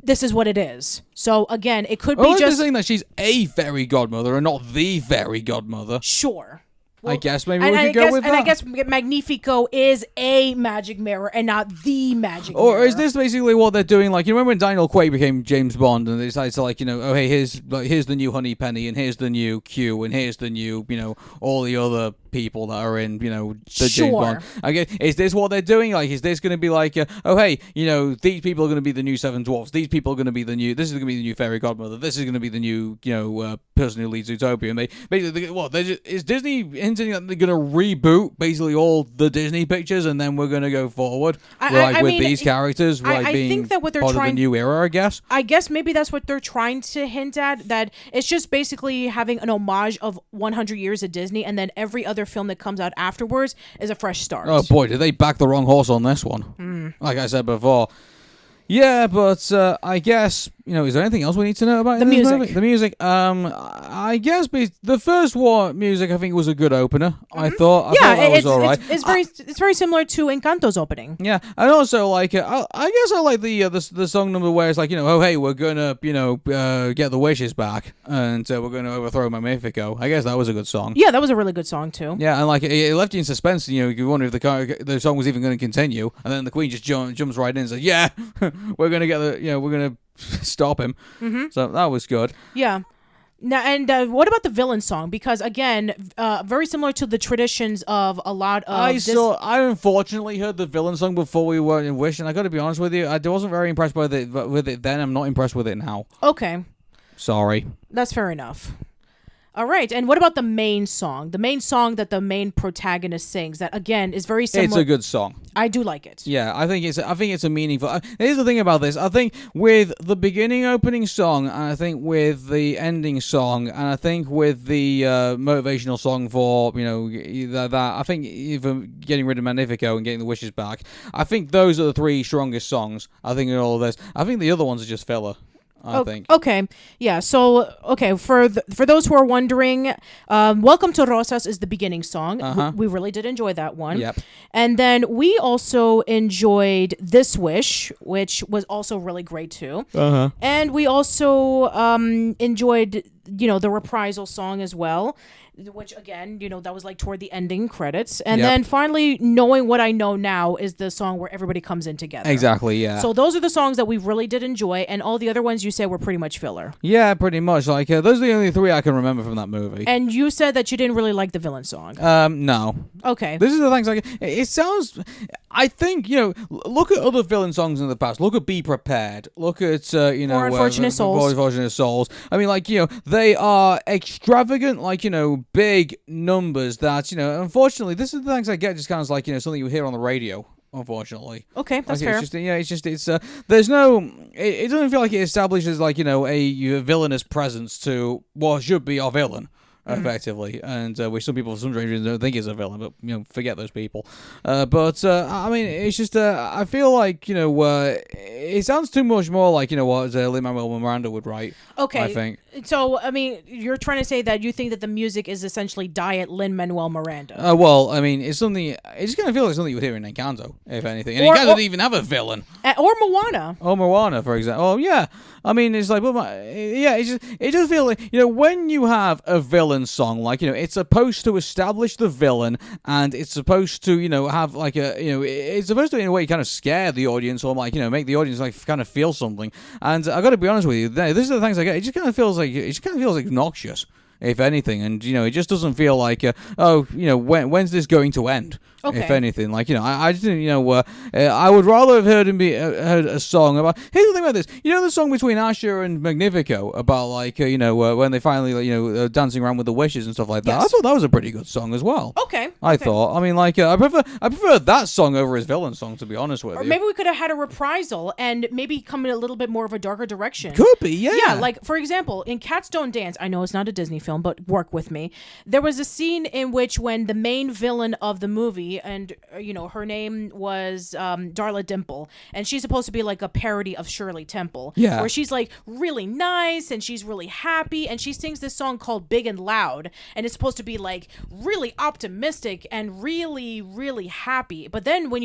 [SPEAKER 1] this is what it is. So again, it could be just
[SPEAKER 2] saying that she's a fairy godmother and not the fairy godmother.
[SPEAKER 1] Sure.
[SPEAKER 2] I guess maybe we could go with that.
[SPEAKER 1] And I guess Magnifico is a magic mirror and not the magic mirror.
[SPEAKER 2] Or is this basically what they're doing? Like, you remember when Daniel Craig became James Bond and they decided to, like, oh, hey, here's the new Honey Penny and here's the new Q and here's the new, all the other people that are in, the James Bond. Okay, is this what they're doing? Like, is this going to be like, oh, hey, these people are going to be the new Seven Dwarfs. These people are going to be this is going to be the new Fairy Godmother. This is going to be the new, person who leads Zootopia. And they basically, is Disney hinting that they're going to reboot basically all the Disney pictures and then we're going to go forward with these characters being
[SPEAKER 1] think that what they're
[SPEAKER 2] part of the new era, I guess?
[SPEAKER 1] I guess maybe that's what they're trying to hint at, that it's just basically having an homage of 100 years of Disney and then every other film that comes out afterwards is a fresh start.
[SPEAKER 2] Oh boy, did they back the wrong horse on this one. Like I said before. Yeah, but I guess, is there anything else we need to know about
[SPEAKER 1] the music?
[SPEAKER 2] Movie? The music. I guess the first one, music, I think was a good opener. Mm-hmm. I thought that was all right.
[SPEAKER 1] It's very similar to Encanto's opening.
[SPEAKER 2] Yeah, and also I guess I like the song number where it's like, oh hey, we're gonna get the wishes back and we're gonna overthrow Magnifico. I guess that was a good song.
[SPEAKER 1] Yeah, that was a really good song too.
[SPEAKER 2] Yeah, and like it left you in suspense. You wonder if the song was even going to continue, and then the Queen just jumps right in and says, yeah. We're gonna get we're gonna stop him. Mm-hmm. So that was good.
[SPEAKER 1] Yeah. Now, and what about the villain song? Because again, very similar to the traditions of a lot of.
[SPEAKER 2] I unfortunately heard the villain song before we were in Wish, and I got to be honest with you, I wasn't very impressed with it then. I'm not impressed with it now.
[SPEAKER 1] Okay.
[SPEAKER 2] Sorry.
[SPEAKER 1] That's fair enough. All right, and what about the main song? The main song that the main protagonist sings, that again is very similar.
[SPEAKER 2] It's a good song.
[SPEAKER 1] I do like it.
[SPEAKER 2] Yeah, I think it's a meaningful. Here's the thing about this. I think with the beginning opening song, and I think with the ending song, and I think with the motivational song for that I think even getting rid of Magnifico and getting the wishes back, I think those are the three strongest songs. I think in all of this, I think the other ones are just filler. I think.
[SPEAKER 1] Okay. Yeah. So, for those who are wondering, Welcome to Rosas is the beginning song. Uh-huh. We really did enjoy that one.
[SPEAKER 2] Yep.
[SPEAKER 1] And then we also enjoyed This Wish, which was also really great too.
[SPEAKER 2] Uh-huh.
[SPEAKER 1] And we also enjoyed, the reprisal song as well, which again, that was like toward the ending credits. And then finally, Knowing What I Know Now is the song where everybody comes in together.
[SPEAKER 2] Exactly, yeah.
[SPEAKER 1] So those are the songs that we really did enjoy, and all the other ones you said were pretty much filler.
[SPEAKER 2] Yeah, pretty much. Like, those are the only three I can remember from that movie.
[SPEAKER 1] And you said that you didn't really like the villain song.
[SPEAKER 2] No.
[SPEAKER 1] Okay.
[SPEAKER 2] This is the things like, it sounds, I think, look at other villain songs in the past. Look at Be Prepared. Look at,
[SPEAKER 1] More Unfortunate Souls.
[SPEAKER 2] More Unfortunate Souls. I mean, like, they are extravagant, like, big numbers that, unfortunately, this is the things I get just kind of like, something you hear on the radio, unfortunately.
[SPEAKER 1] Okay, that's fair.
[SPEAKER 2] There's no, it doesn't feel like it establishes, like, a villainous presence to what should be our villain. Effectively, and which some people for some reason don't think is a villain, but forget those people. But I mean, it's just I feel like it sounds too much more like what Lin-Manuel Miranda would write.
[SPEAKER 1] Okay,
[SPEAKER 2] I think
[SPEAKER 1] so. I mean, you're trying to say that you think that the music is essentially diet Lin-Manuel Miranda.
[SPEAKER 2] Well, I mean, it's something. It just kind of feels like something you would hear in Encanto, if anything. And Encanto didn't even have a villain.
[SPEAKER 1] Or Moana.
[SPEAKER 2] Or Moana, for example. Oh yeah, I mean, it's like, it just feels like when you have a villain song, like it's supposed to establish the villain, and it's supposed to have like it's supposed to in a way kind of scare the audience, or like make the audience like kind of feel something. And I got to be honest with you, this are the things I get. It just kind of feels like obnoxious, if anything, and it just doesn't feel like when's this going to end? Okay. If anything, like I just didn't I would rather have heard a song about. Here's the thing about this, the song between Asha and Magnifico about like when they finally dancing around with the wishes and stuff like that. Yes. I thought that was a pretty good song as well.
[SPEAKER 1] Okay.
[SPEAKER 2] I thought. I mean, like I prefer that song over his villain song, to be honest with you.
[SPEAKER 1] Or maybe we could have had a reprisal and maybe come in a little bit more of a darker direction.
[SPEAKER 2] Could be, yeah.
[SPEAKER 1] Yeah, like for example, in Cats Don't Dance. I know it's not a Disney film, but work with me. There was a scene in which when the main villain of the movie, and her name was Darla Dimple, and she's supposed to be like a parody of Shirley Temple, where she's like really nice and she's really happy, and she sings this song called Big and Loud, and it's supposed to be like really optimistic and really, really happy. But then when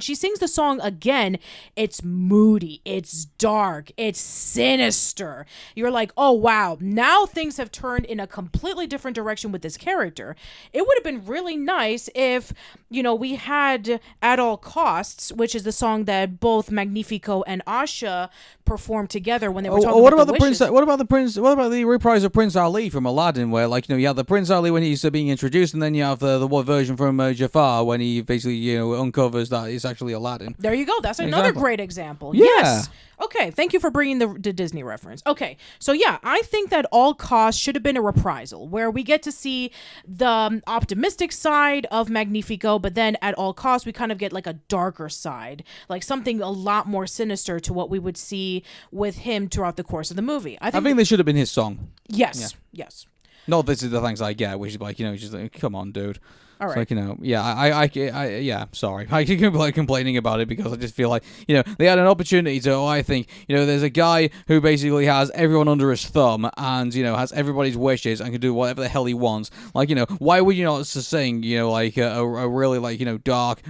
[SPEAKER 1] she sings the song again, it's moody, it's dark, it's sinister. You're like, oh wow, now things have turned in in a completely different direction with this character. It would have been really nice if, we had At All Costs, which is the song that both Magnifico and Asha performed together when they were talking about the wishes.
[SPEAKER 2] What about the reprise of Prince Ali from Aladdin, where you have the Prince Ali when he's being introduced, and then you have the version from Jafar when he basically uncovers that it's actually Aladdin.
[SPEAKER 1] There you go. That's another great example.
[SPEAKER 2] Yeah.
[SPEAKER 1] Yes. Okay, thank you for bringing the Disney reference. Okay, so yeah, I think that All Costs should have been a reprisal where we get to see the optimistic side of Magnifico, but then at all costs we kind of get like a darker side, like something a lot more sinister to what we would see with him throughout the course of the movie. I think
[SPEAKER 2] this should have been his song.
[SPEAKER 1] Yes, yes.
[SPEAKER 2] No, this is the thanks I get, which is just like, come on, dude.
[SPEAKER 1] All right.
[SPEAKER 2] It's yeah, sorry. I keep complaining about it because I just feel like, they had an opportunity to, I think, there's a guy who basically has everyone under his thumb and, has everybody's wishes and can do whatever the hell he wants. Why would you not sing, a really, dark...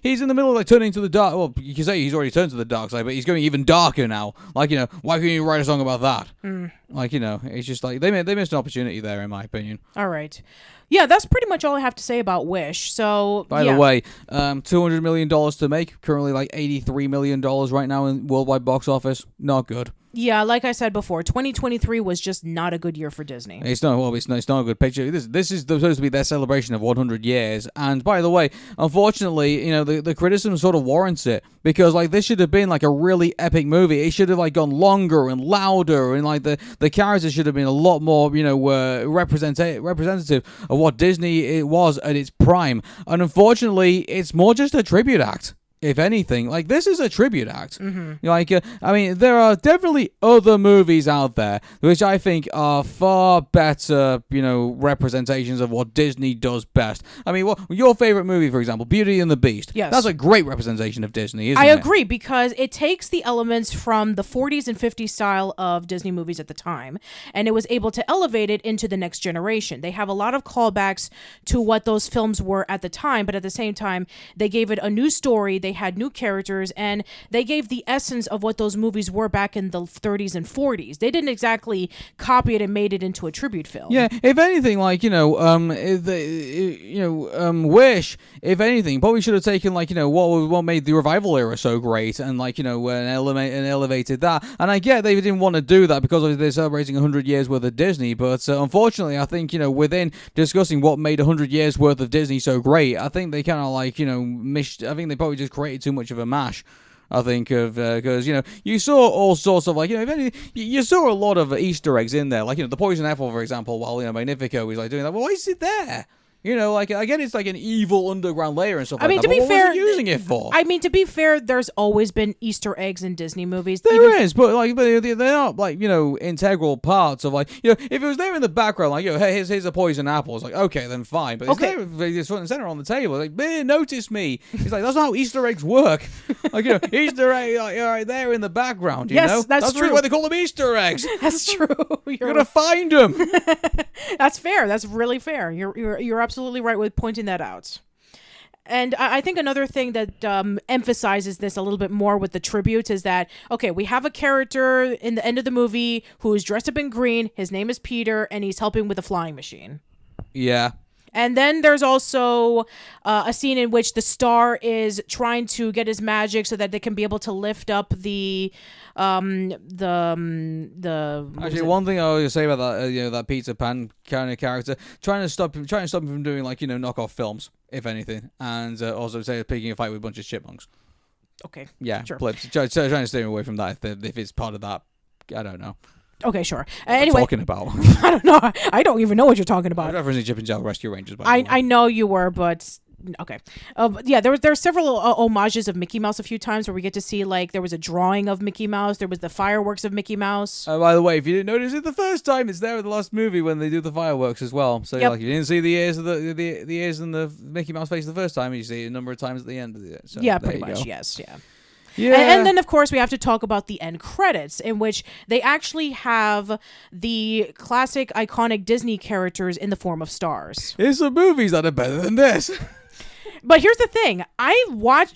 [SPEAKER 2] he's in the middle of, turning to the dark... Well, you can say he's already turned to the dark side, but he's going even darker now. Why couldn't you write a song about that? It's just like, they missed an opportunity there, in my opinion.
[SPEAKER 1] All right. Yeah, that's pretty much all I have to say about Wish. So,
[SPEAKER 2] by the way, $200 million to make, currently $83 million right now in worldwide box office. Not good.
[SPEAKER 1] Yeah, like I said before, 2023 was just not a good year for Disney.
[SPEAKER 2] It's not a good picture. This is supposed to be their celebration of 100 years. And by the way, unfortunately, the criticism sort of warrants it because this should have been a really epic movie. It should have gone longer and louder, and the characters should have been a lot more representative of what Disney it was at its prime. And unfortunately, it's more just a tribute act. If anything, this is a tribute act. Mm-hmm. There are definitely other movies out there which I think are far better, representations of what Disney does best. Your favorite movie, for example, Beauty and the Beast.
[SPEAKER 1] Yes.
[SPEAKER 2] That's a great representation of Disney, isn't it?
[SPEAKER 1] I agree, because it takes the elements from the 40s and 50s style of Disney movies at the time, and it was able to elevate it into the next generation. They have a lot of callbacks to what those films were at the time, but at the same time, they gave it a new story. They had new characters, and they gave the essence of what those movies were back in the 30s and 40s. They didn't exactly copy it and made it into a tribute film.
[SPEAKER 2] Yeah, if anything, Wish, if anything, probably should have taken what made the revival era so great, and elevated that. And I get they didn't want to do that because they're celebrating 100 years worth of Disney, but unfortunately, I think within discussing what made 100 years worth of Disney so great, I think they kind of missed. I think they probably just created too much of a mash. I think of because you saw all sorts of you saw a lot of Easter eggs in there, the poison apple, for example. While Magnifico is doing that, well, why is it there? Again, it's an evil underground layer and stuff like that.
[SPEAKER 1] To be fair,
[SPEAKER 2] what was he using it for?
[SPEAKER 1] To be fair, there's always been Easter eggs in Disney movies.
[SPEAKER 2] There is, but they're not integral parts of if it was there in the background, hey, here's a poison apple. It's okay, then fine. But it's there, it's front and center on the table. Notice me. It's that's not how Easter eggs work. Easter egg, there in the background.
[SPEAKER 1] Yes, that's true.
[SPEAKER 2] That's why they call them Easter eggs.
[SPEAKER 1] That's true.
[SPEAKER 2] You're gonna find them.
[SPEAKER 1] That's fair. That's really fair. You're absolutely right with pointing that out. And I think another thing that emphasizes this a little bit more with the tributes is that, okay, we have a character in the end of the movie who is dressed up in green. His name is Peter, and he's helping with a flying machine.
[SPEAKER 2] Yeah.
[SPEAKER 1] And then there's also a scene in which the star is trying to get his magic so that they can be able to lift up the
[SPEAKER 2] Actually, one thing I always say about that that Peter Pan kind of character, trying to stop him from doing knockoff films, if anything, and also picking a fight with a bunch of chipmunks.
[SPEAKER 1] Okay.
[SPEAKER 2] Yeah,
[SPEAKER 1] sure.
[SPEAKER 2] Trying to stay away from that if it's part of that. I don't know.
[SPEAKER 1] Okay, sure.
[SPEAKER 2] Anyway, talking about?
[SPEAKER 1] I don't know. I don't even know what you're talking about.
[SPEAKER 2] I was referencing Chip and Dale Rescue Rangers.
[SPEAKER 1] I know you were, but okay. Yeah, there are several homages of Mickey Mouse a few times where we get to see there was a drawing of Mickey Mouse. There was the fireworks of Mickey Mouse.
[SPEAKER 2] By the way, if you didn't notice it the first time, it's there in the last movie when they do the fireworks as well. So
[SPEAKER 1] yep.
[SPEAKER 2] If you didn't see the ears of the ears and the Mickey Mouse face the first time, you see it a number of times at the end of it. So
[SPEAKER 1] yeah, pretty much. Yes. Yeah.
[SPEAKER 2] Yeah.
[SPEAKER 1] And then, of course, we have to talk about the end credits, in which they actually have the classic, iconic Disney characters in the form of stars.
[SPEAKER 2] There's some movies that are better than this.
[SPEAKER 1] But here's the thing.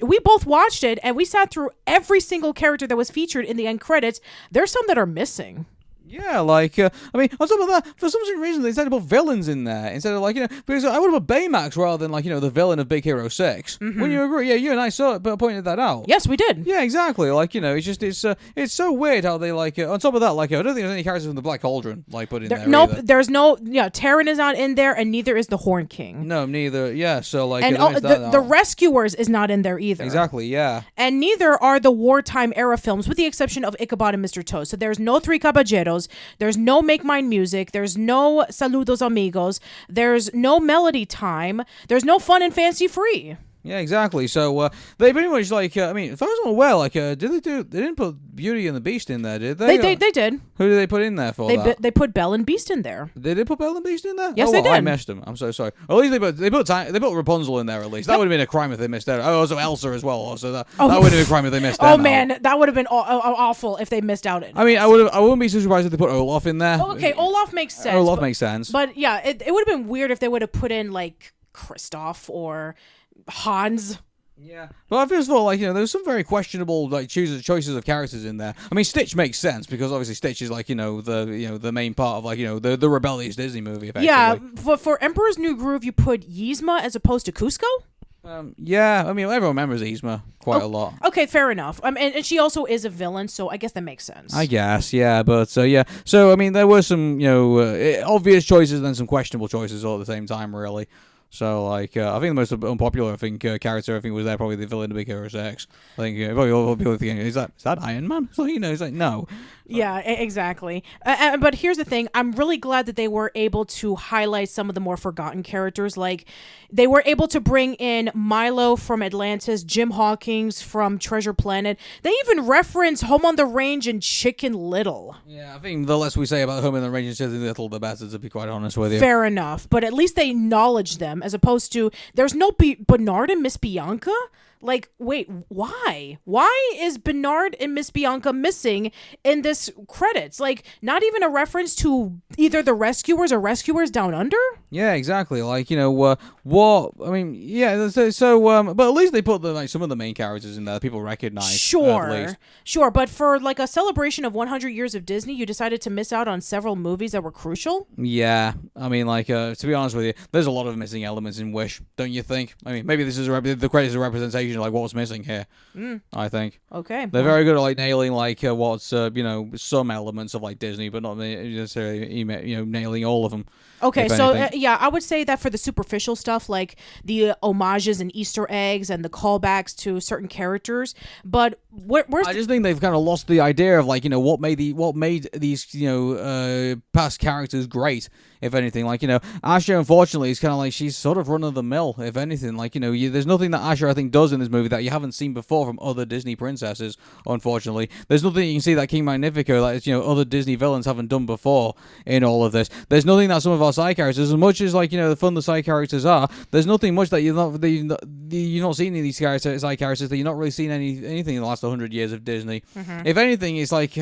[SPEAKER 1] We both watched it, and we sat through every single character that was featured in the end credits. There's some that are missing.
[SPEAKER 2] Yeah, like, I mean, on top of that, for some reason, they decided to put villains in there instead of, like, because I would have put Baymax rather than, like, the villain of Big Hero 6. Wouldn't you agree? Yeah, you and I pointed that out.
[SPEAKER 1] Yes, we did.
[SPEAKER 2] Yeah, exactly. Like, it's just, it's so weird how they, like, on top of that, like, I don't think there's any characters from the Black Cauldron, like, put in there
[SPEAKER 1] Nope,
[SPEAKER 2] either.
[SPEAKER 1] there's no, Terran is not in there, and neither is the Horn King.
[SPEAKER 2] No, neither, yeah, so, like...
[SPEAKER 1] And the Rescuers is not in there either.
[SPEAKER 2] Exactly, yeah.
[SPEAKER 1] And neither are the wartime era films, with the exception of Ichabod and Mr. Toast. So there's no Three Caballeros, there's no Make Mine Music, there's no Saludos Amigos, there's no Melody Time, there's no Fun and Fancy Free.
[SPEAKER 2] Yeah, exactly. So they pretty much like. I mean, if I was unaware, like, did they do? They didn't put Beauty and the Beast in there, did they?
[SPEAKER 1] They did.
[SPEAKER 2] Who did they put in there for that?
[SPEAKER 1] They put Belle and Beast in there.
[SPEAKER 2] Did they put Belle and Beast in there?
[SPEAKER 1] Yes,
[SPEAKER 2] they
[SPEAKER 1] did.
[SPEAKER 2] I missed them. I'm so sorry. At least they put Rapunzel in there. At least that would have been a crime if they missed that. Oh, also Elsa as well. Also that would have been a crime if they missed that.
[SPEAKER 1] Oh man, that would have been awful if they missed out.
[SPEAKER 2] I mean, I wouldn't be so surprised if they put Olaf in there.
[SPEAKER 1] Oh, okay, Olaf makes sense.
[SPEAKER 2] Olaf makes sense.
[SPEAKER 1] But yeah, it would have been weird if they would have put in like Kristoff or Hans.
[SPEAKER 2] Yeah, but first of all, like, there's some very questionable like choices of characters in there. I mean, Stitch makes sense because obviously Stitch is like the main part of like the rebellious Disney movie. Effectively.
[SPEAKER 1] Yeah, for Emperor's New Groove, you put Yzma as opposed to Cusco.
[SPEAKER 2] Yeah, I mean everyone remembers Yzma quite a lot.
[SPEAKER 1] Okay, fair enough. And she also is a villain, so I guess that makes sense.
[SPEAKER 2] I guess, yeah, but yeah. So I mean, there were some obvious choices and then some questionable choices all at the same time, really. So, like, I think the most unpopular, character, was there probably the villain of Big Hero 6. I think probably all the people thinking, is that Iron Man? So, it's like, no.
[SPEAKER 1] Yeah, exactly. But here's the thing. I'm really glad that they were able to highlight some of the more forgotten characters. Like, they were able to bring in Milo from Atlantis, Jim Hawkins from Treasure Planet. They even reference Home on the Range and Chicken Little.
[SPEAKER 2] Yeah, I think the less we say about Home on the Range and Chicken Little, the better, to be quite honest with you.
[SPEAKER 1] Fair enough. But at least they acknowledge them, as opposed to, there's no Bernard and Miss Bianca? Like, wait, why? Why is Bernard and Miss Bianca missing in this credits? Like, not even a reference to either the Rescuers or Rescuers Down Under?
[SPEAKER 2] Yeah, exactly. Like, what? I mean, yeah. So, but at least they put some of the main characters in there that people recognize.
[SPEAKER 1] Sure. But for like a celebration of 100 years of Disney, you decided to miss out on several movies that were crucial.
[SPEAKER 2] Yeah, I mean, like, to be honest with you, there's a lot of missing elements in Wish, don't you think? I mean, maybe this is the credits is a representation of like what's missing here. I think.
[SPEAKER 1] Okay.
[SPEAKER 2] They're very good at like nailing like what's some elements of like Disney, but not necessarily nailing all of them.
[SPEAKER 1] Okay, so I would say that for the superficial stuff, like the homages and Easter eggs and the callbacks to certain characters, but where's
[SPEAKER 2] I just think they've kind of lost the idea of like what made these past characters great. If anything, like Asha, unfortunately, is kind of like she's sort of run of the mill. If anything, like there's nothing that Asha I think does in this movie that you haven't seen before from other Disney princesses. Unfortunately, there's nothing you can see that King Magnifico that other Disney villains haven't done before in all of this. There's nothing that some of our side characters, as much as like the fun the side characters are, there's nothing much that you're not seeing any of these side characters that you're not really seeing anything in the last 100 years of Disney. Mm-hmm. If anything, it's like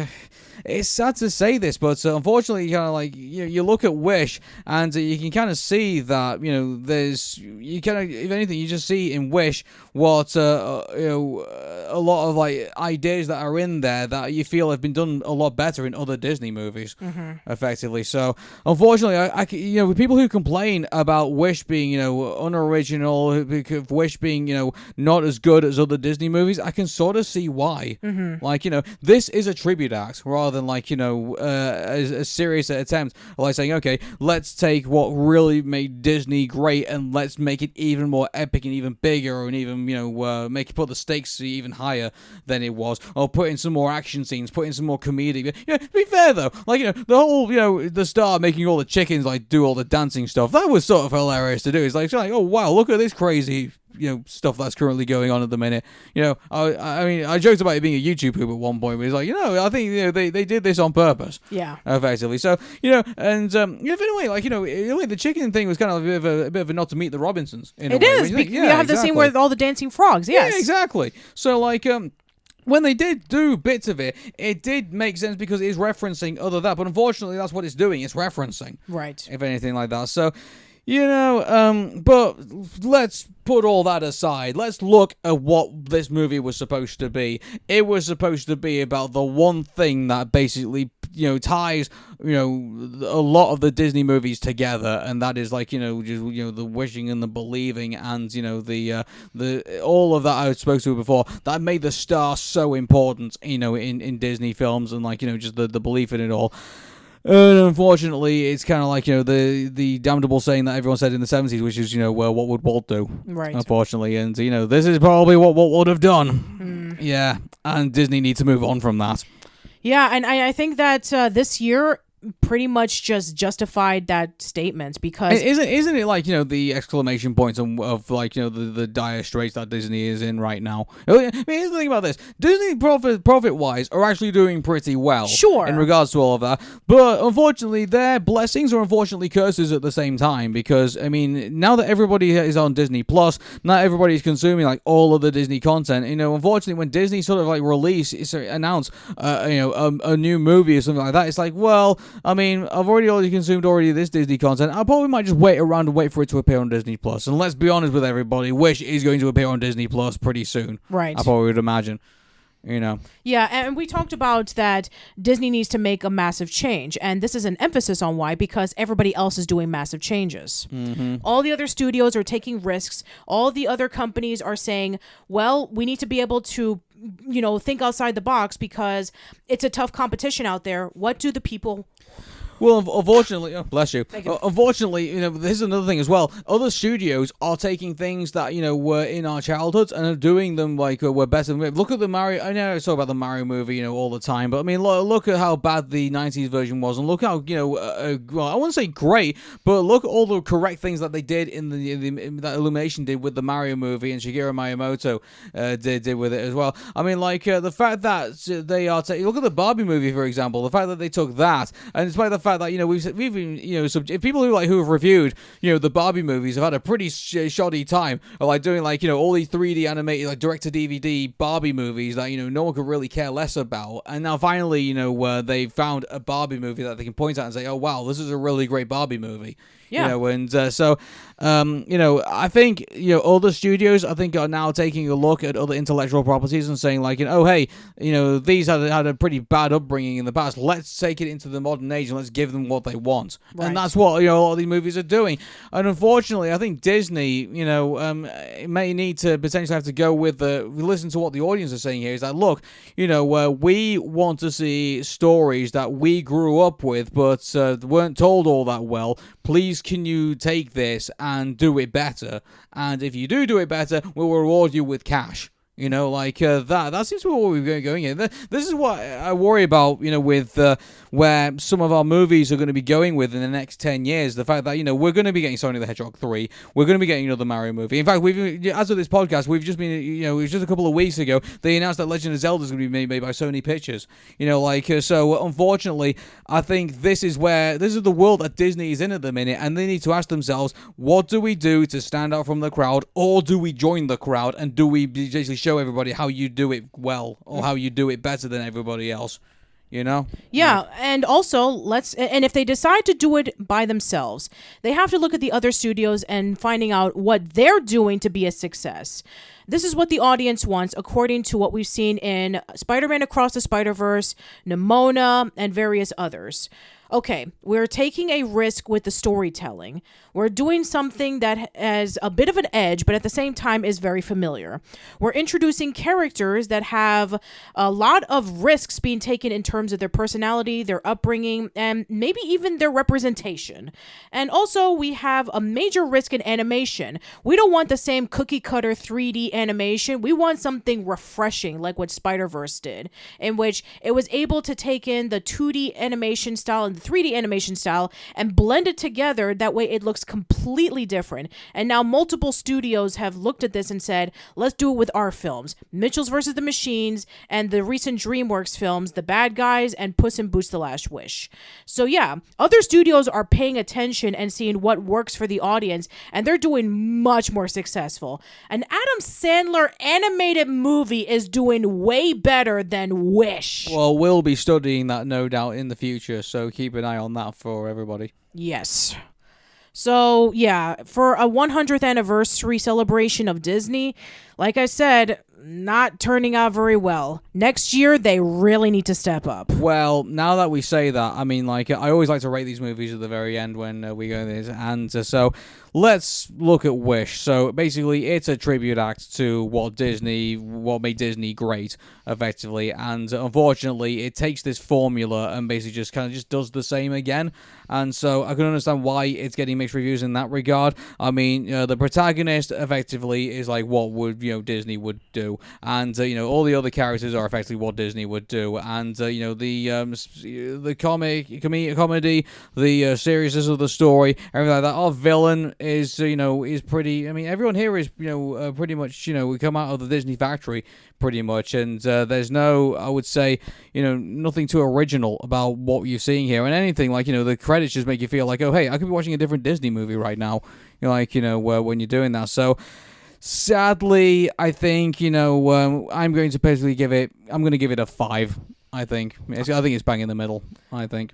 [SPEAKER 2] it's sad to say this, but unfortunately, kind of like you look at Wish. And you can kind of see that if anything, you just see in Wish what a lot of like ideas that are in there that you feel have been done a lot better in other Disney movies, effectively. So unfortunately, I people who complain about Wish being unoriginal, Wish being not as good as other Disney movies, I can sort of see why. Like this is a tribute act rather than like a serious attempt, like saying okay. Let's take what really made Disney great and let's make it even more epic and even bigger and even, put the stakes even higher than it was. Or put in some more action scenes, put in some more comedy. To be fair though, like, the whole, the star making all the chickens like do all the dancing stuff, that was sort of hilarious to do. It's like oh wow, look at this crazy stuff that's currently going on at the minute. I mean, I joked about it being a YouTube poop at one point, but it's like, I think they did this on purpose.
[SPEAKER 1] Yeah.
[SPEAKER 2] Effectively. So, and in a way, like, the chicken thing was kind of a bit of a nod to Meet the Robinsons.
[SPEAKER 1] It is. You have the scene with all the dancing frogs. Yes.
[SPEAKER 2] Yeah, exactly. So, like, when they did do bits of it, it did make sense because it is referencing other that. But unfortunately, that's what it's doing. It's referencing.
[SPEAKER 1] Right.
[SPEAKER 2] If anything like that. So, but let's put all that aside. Let's look at what this movie was supposed to be. It was supposed to be about the one thing that basically ties a lot of the Disney movies together, and that is like just the wishing and the believing, and the all of that I spoke to before, that made the star so important in Disney films, and just the belief in it all. And unfortunately, it's kind of like the damnable saying that everyone said in the 70s, which is well, what would Walt do?
[SPEAKER 1] Right.
[SPEAKER 2] Unfortunately, and this is probably what Walt would have done. Yeah, and Disney needs to move on from that.
[SPEAKER 1] Yeah, and I think that this year pretty much just justified that statement, because
[SPEAKER 2] isn't it like the exclamation points of the dire straits that Disney is in right now. I mean, here's the thing about this: Disney profit wise are actually doing pretty well,
[SPEAKER 1] sure,
[SPEAKER 2] in regards to all of that. But unfortunately, their blessings are unfortunately curses at the same time, because I mean, now that everybody is on Disney Plus, not everybody's consuming like all of the Disney content. Unfortunately, when Disney sort of like announce a new movie or something like that, it's like, well, I mean, I've already consumed this Disney content. I probably might just wait around and wait for it to appear on Disney Plus. And let's be honest with everybody, Wish is going to appear on Disney Plus pretty soon.
[SPEAKER 1] Right.
[SPEAKER 2] I probably would imagine.
[SPEAKER 1] Yeah, and we talked about that Disney needs to make a massive change, and this is an emphasis on why, because everybody else is doing massive changes. All the other studios are taking risks. All the other companies are saying, well, we need to be able to think outside the box, because it's a tough competition out there. What do the people...
[SPEAKER 2] Well, unfortunately, bless you. Unfortunately, this is another thing as well. Other studios are taking things that were in our childhoods and are doing them like we're better. Look at the Mario. I know I talk about the Mario movie, all the time, but I mean, look at how bad the '90s version was, and look how well, I wouldn't say great, but look at all the correct things that they did in that Illumination did with the Mario movie, and Shigeru Miyamoto did with it as well. I mean, like the fact that they are look at the Barbie movie, for example. The fact that they took that, and despite the fact that we've been people who have reviewed the Barbie movies have had a pretty shoddy time of like doing all these 3D animated direct to DVD Barbie movies that no one could really care less about, and now finally they found a Barbie movie that they can point at and say, oh wow, this is a really great Barbie movie.
[SPEAKER 1] Yeah.
[SPEAKER 2] I think other studios are now taking a look at other intellectual properties and saying like, oh hey, these had a pretty bad upbringing in the past. Let's take it into the modern age and let's give them what they want. Right. And that's what a lot of these movies are doing. And unfortunately, I think Disney, may need to potentially have to go with listen to what the audience is saying here. Is that look, we want to see stories that we grew up with, but weren't told all that well. Please, can you take this and do it better? And if you do it better, we'll reward you with cash. That seems to be what we're going in. This is what I worry about, with where some of our movies are going to be going with in the next 10 years. The fact that, we're going to be getting Sonic the Hedgehog 3. We're going to be getting another Mario movie. In fact, as of this podcast, we've just been, it was just a couple of weeks ago, they announced that Legend of Zelda is going to be made by Sony Pictures. So unfortunately, I think this is the world that Disney is in at the minute, and they need to ask themselves, what do we do to stand out from the crowd, or do we join the crowd, and do we basically show everybody how you do it well, or how you do it better than everybody else? Yeah, and also and if they decide to do it by themselves, they have to look at the other studios and finding out what they're doing to be a success. This is what the audience wants, according to what we've seen in Spider-Man Across the Spider-Verse, Nimona, and various others. Okay, we're taking a risk with the storytelling. We're doing something that has a bit of an edge, but at the same time is very familiar. We're introducing characters that have a lot of risks being taken in terms of their personality, their upbringing, and maybe even their representation. And also, we have a major risk in animation. We don't want the same cookie-cutter 3D animation. We want something refreshing, like what Spider-Verse did, in which it was able to take in the 2D animation style and 3D animation style and blend it together. That way it looks completely different. And now multiple studios have looked at this and said, let's do it with our films. Mitchell's vs. the Machines and the recent DreamWorks films, The Bad Guys and Puss in Boots: The Last Wish. So yeah, other studios are paying attention and seeing what works for the audience, and they're doing much more successful. An Adam Sandler animated movie is doing way better than Wish. Well, we'll be studying that, no doubt, in the future, so keep an eye on that for everybody.
[SPEAKER 1] Yes. So, yeah, for a 100th anniversary celebration of Disney, like I said, not turning out very well. Next year, they really need to step up.
[SPEAKER 2] Well, now that we say that, I mean, like, I always like to rate these movies at the very end when we go this. And so let's look at Wish. So basically, it's a tribute act to what made Disney great, effectively. And unfortunately, it takes this formula and basically just kind of just does the same again. And so I can understand why it's getting mixed reviews in that regard. I mean, the protagonist effectively is like what would Disney would do, and all the other characters are effectively what Disney would do, and the comedy, the seriousness of the story, everything like that. Our villain is pretty. I mean, everyone here is pretty much we come out of the Disney factory pretty much, and there's no, I would say, nothing too original about what you're seeing here, and anything like the credits just make you feel like, oh hey, I could be watching a different Disney movie right now. When you're doing that. So sadly, I think I'm going to basically give it a 5. I think it's bang in the middle. I think.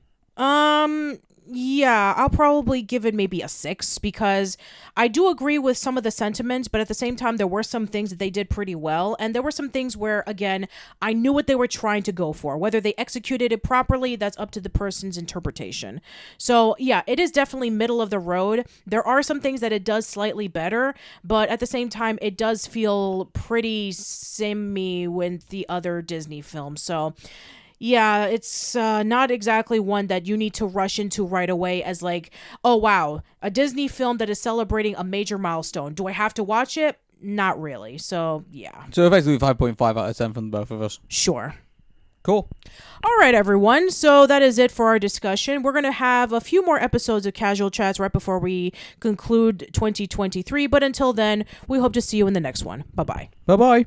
[SPEAKER 1] Yeah, I'll probably give it maybe a 6 because I do agree with some of the sentiments, but at the same time, there were some things that they did pretty well. And there were some things where, again, I knew what they were trying to go for. Whether they executed it properly, that's up to the person's interpretation. So, yeah, it is definitely middle of the road. There are some things that it does slightly better, but at the same time, it does feel pretty samey with the other Disney films. So, yeah, it's not exactly one that you need to rush into right away as like, oh, wow, a Disney film that is celebrating a major milestone. Do I have to watch it? Not really. So, yeah.
[SPEAKER 2] So, effectively 5.5 out of 10 from both of us.
[SPEAKER 1] Sure.
[SPEAKER 2] Cool.
[SPEAKER 1] All right, everyone. So that is it for our discussion. We're going to have a few more episodes of Casual Chats right before we conclude 2023. But until then, we hope to see you in the next one. Bye-bye.
[SPEAKER 2] Bye-bye.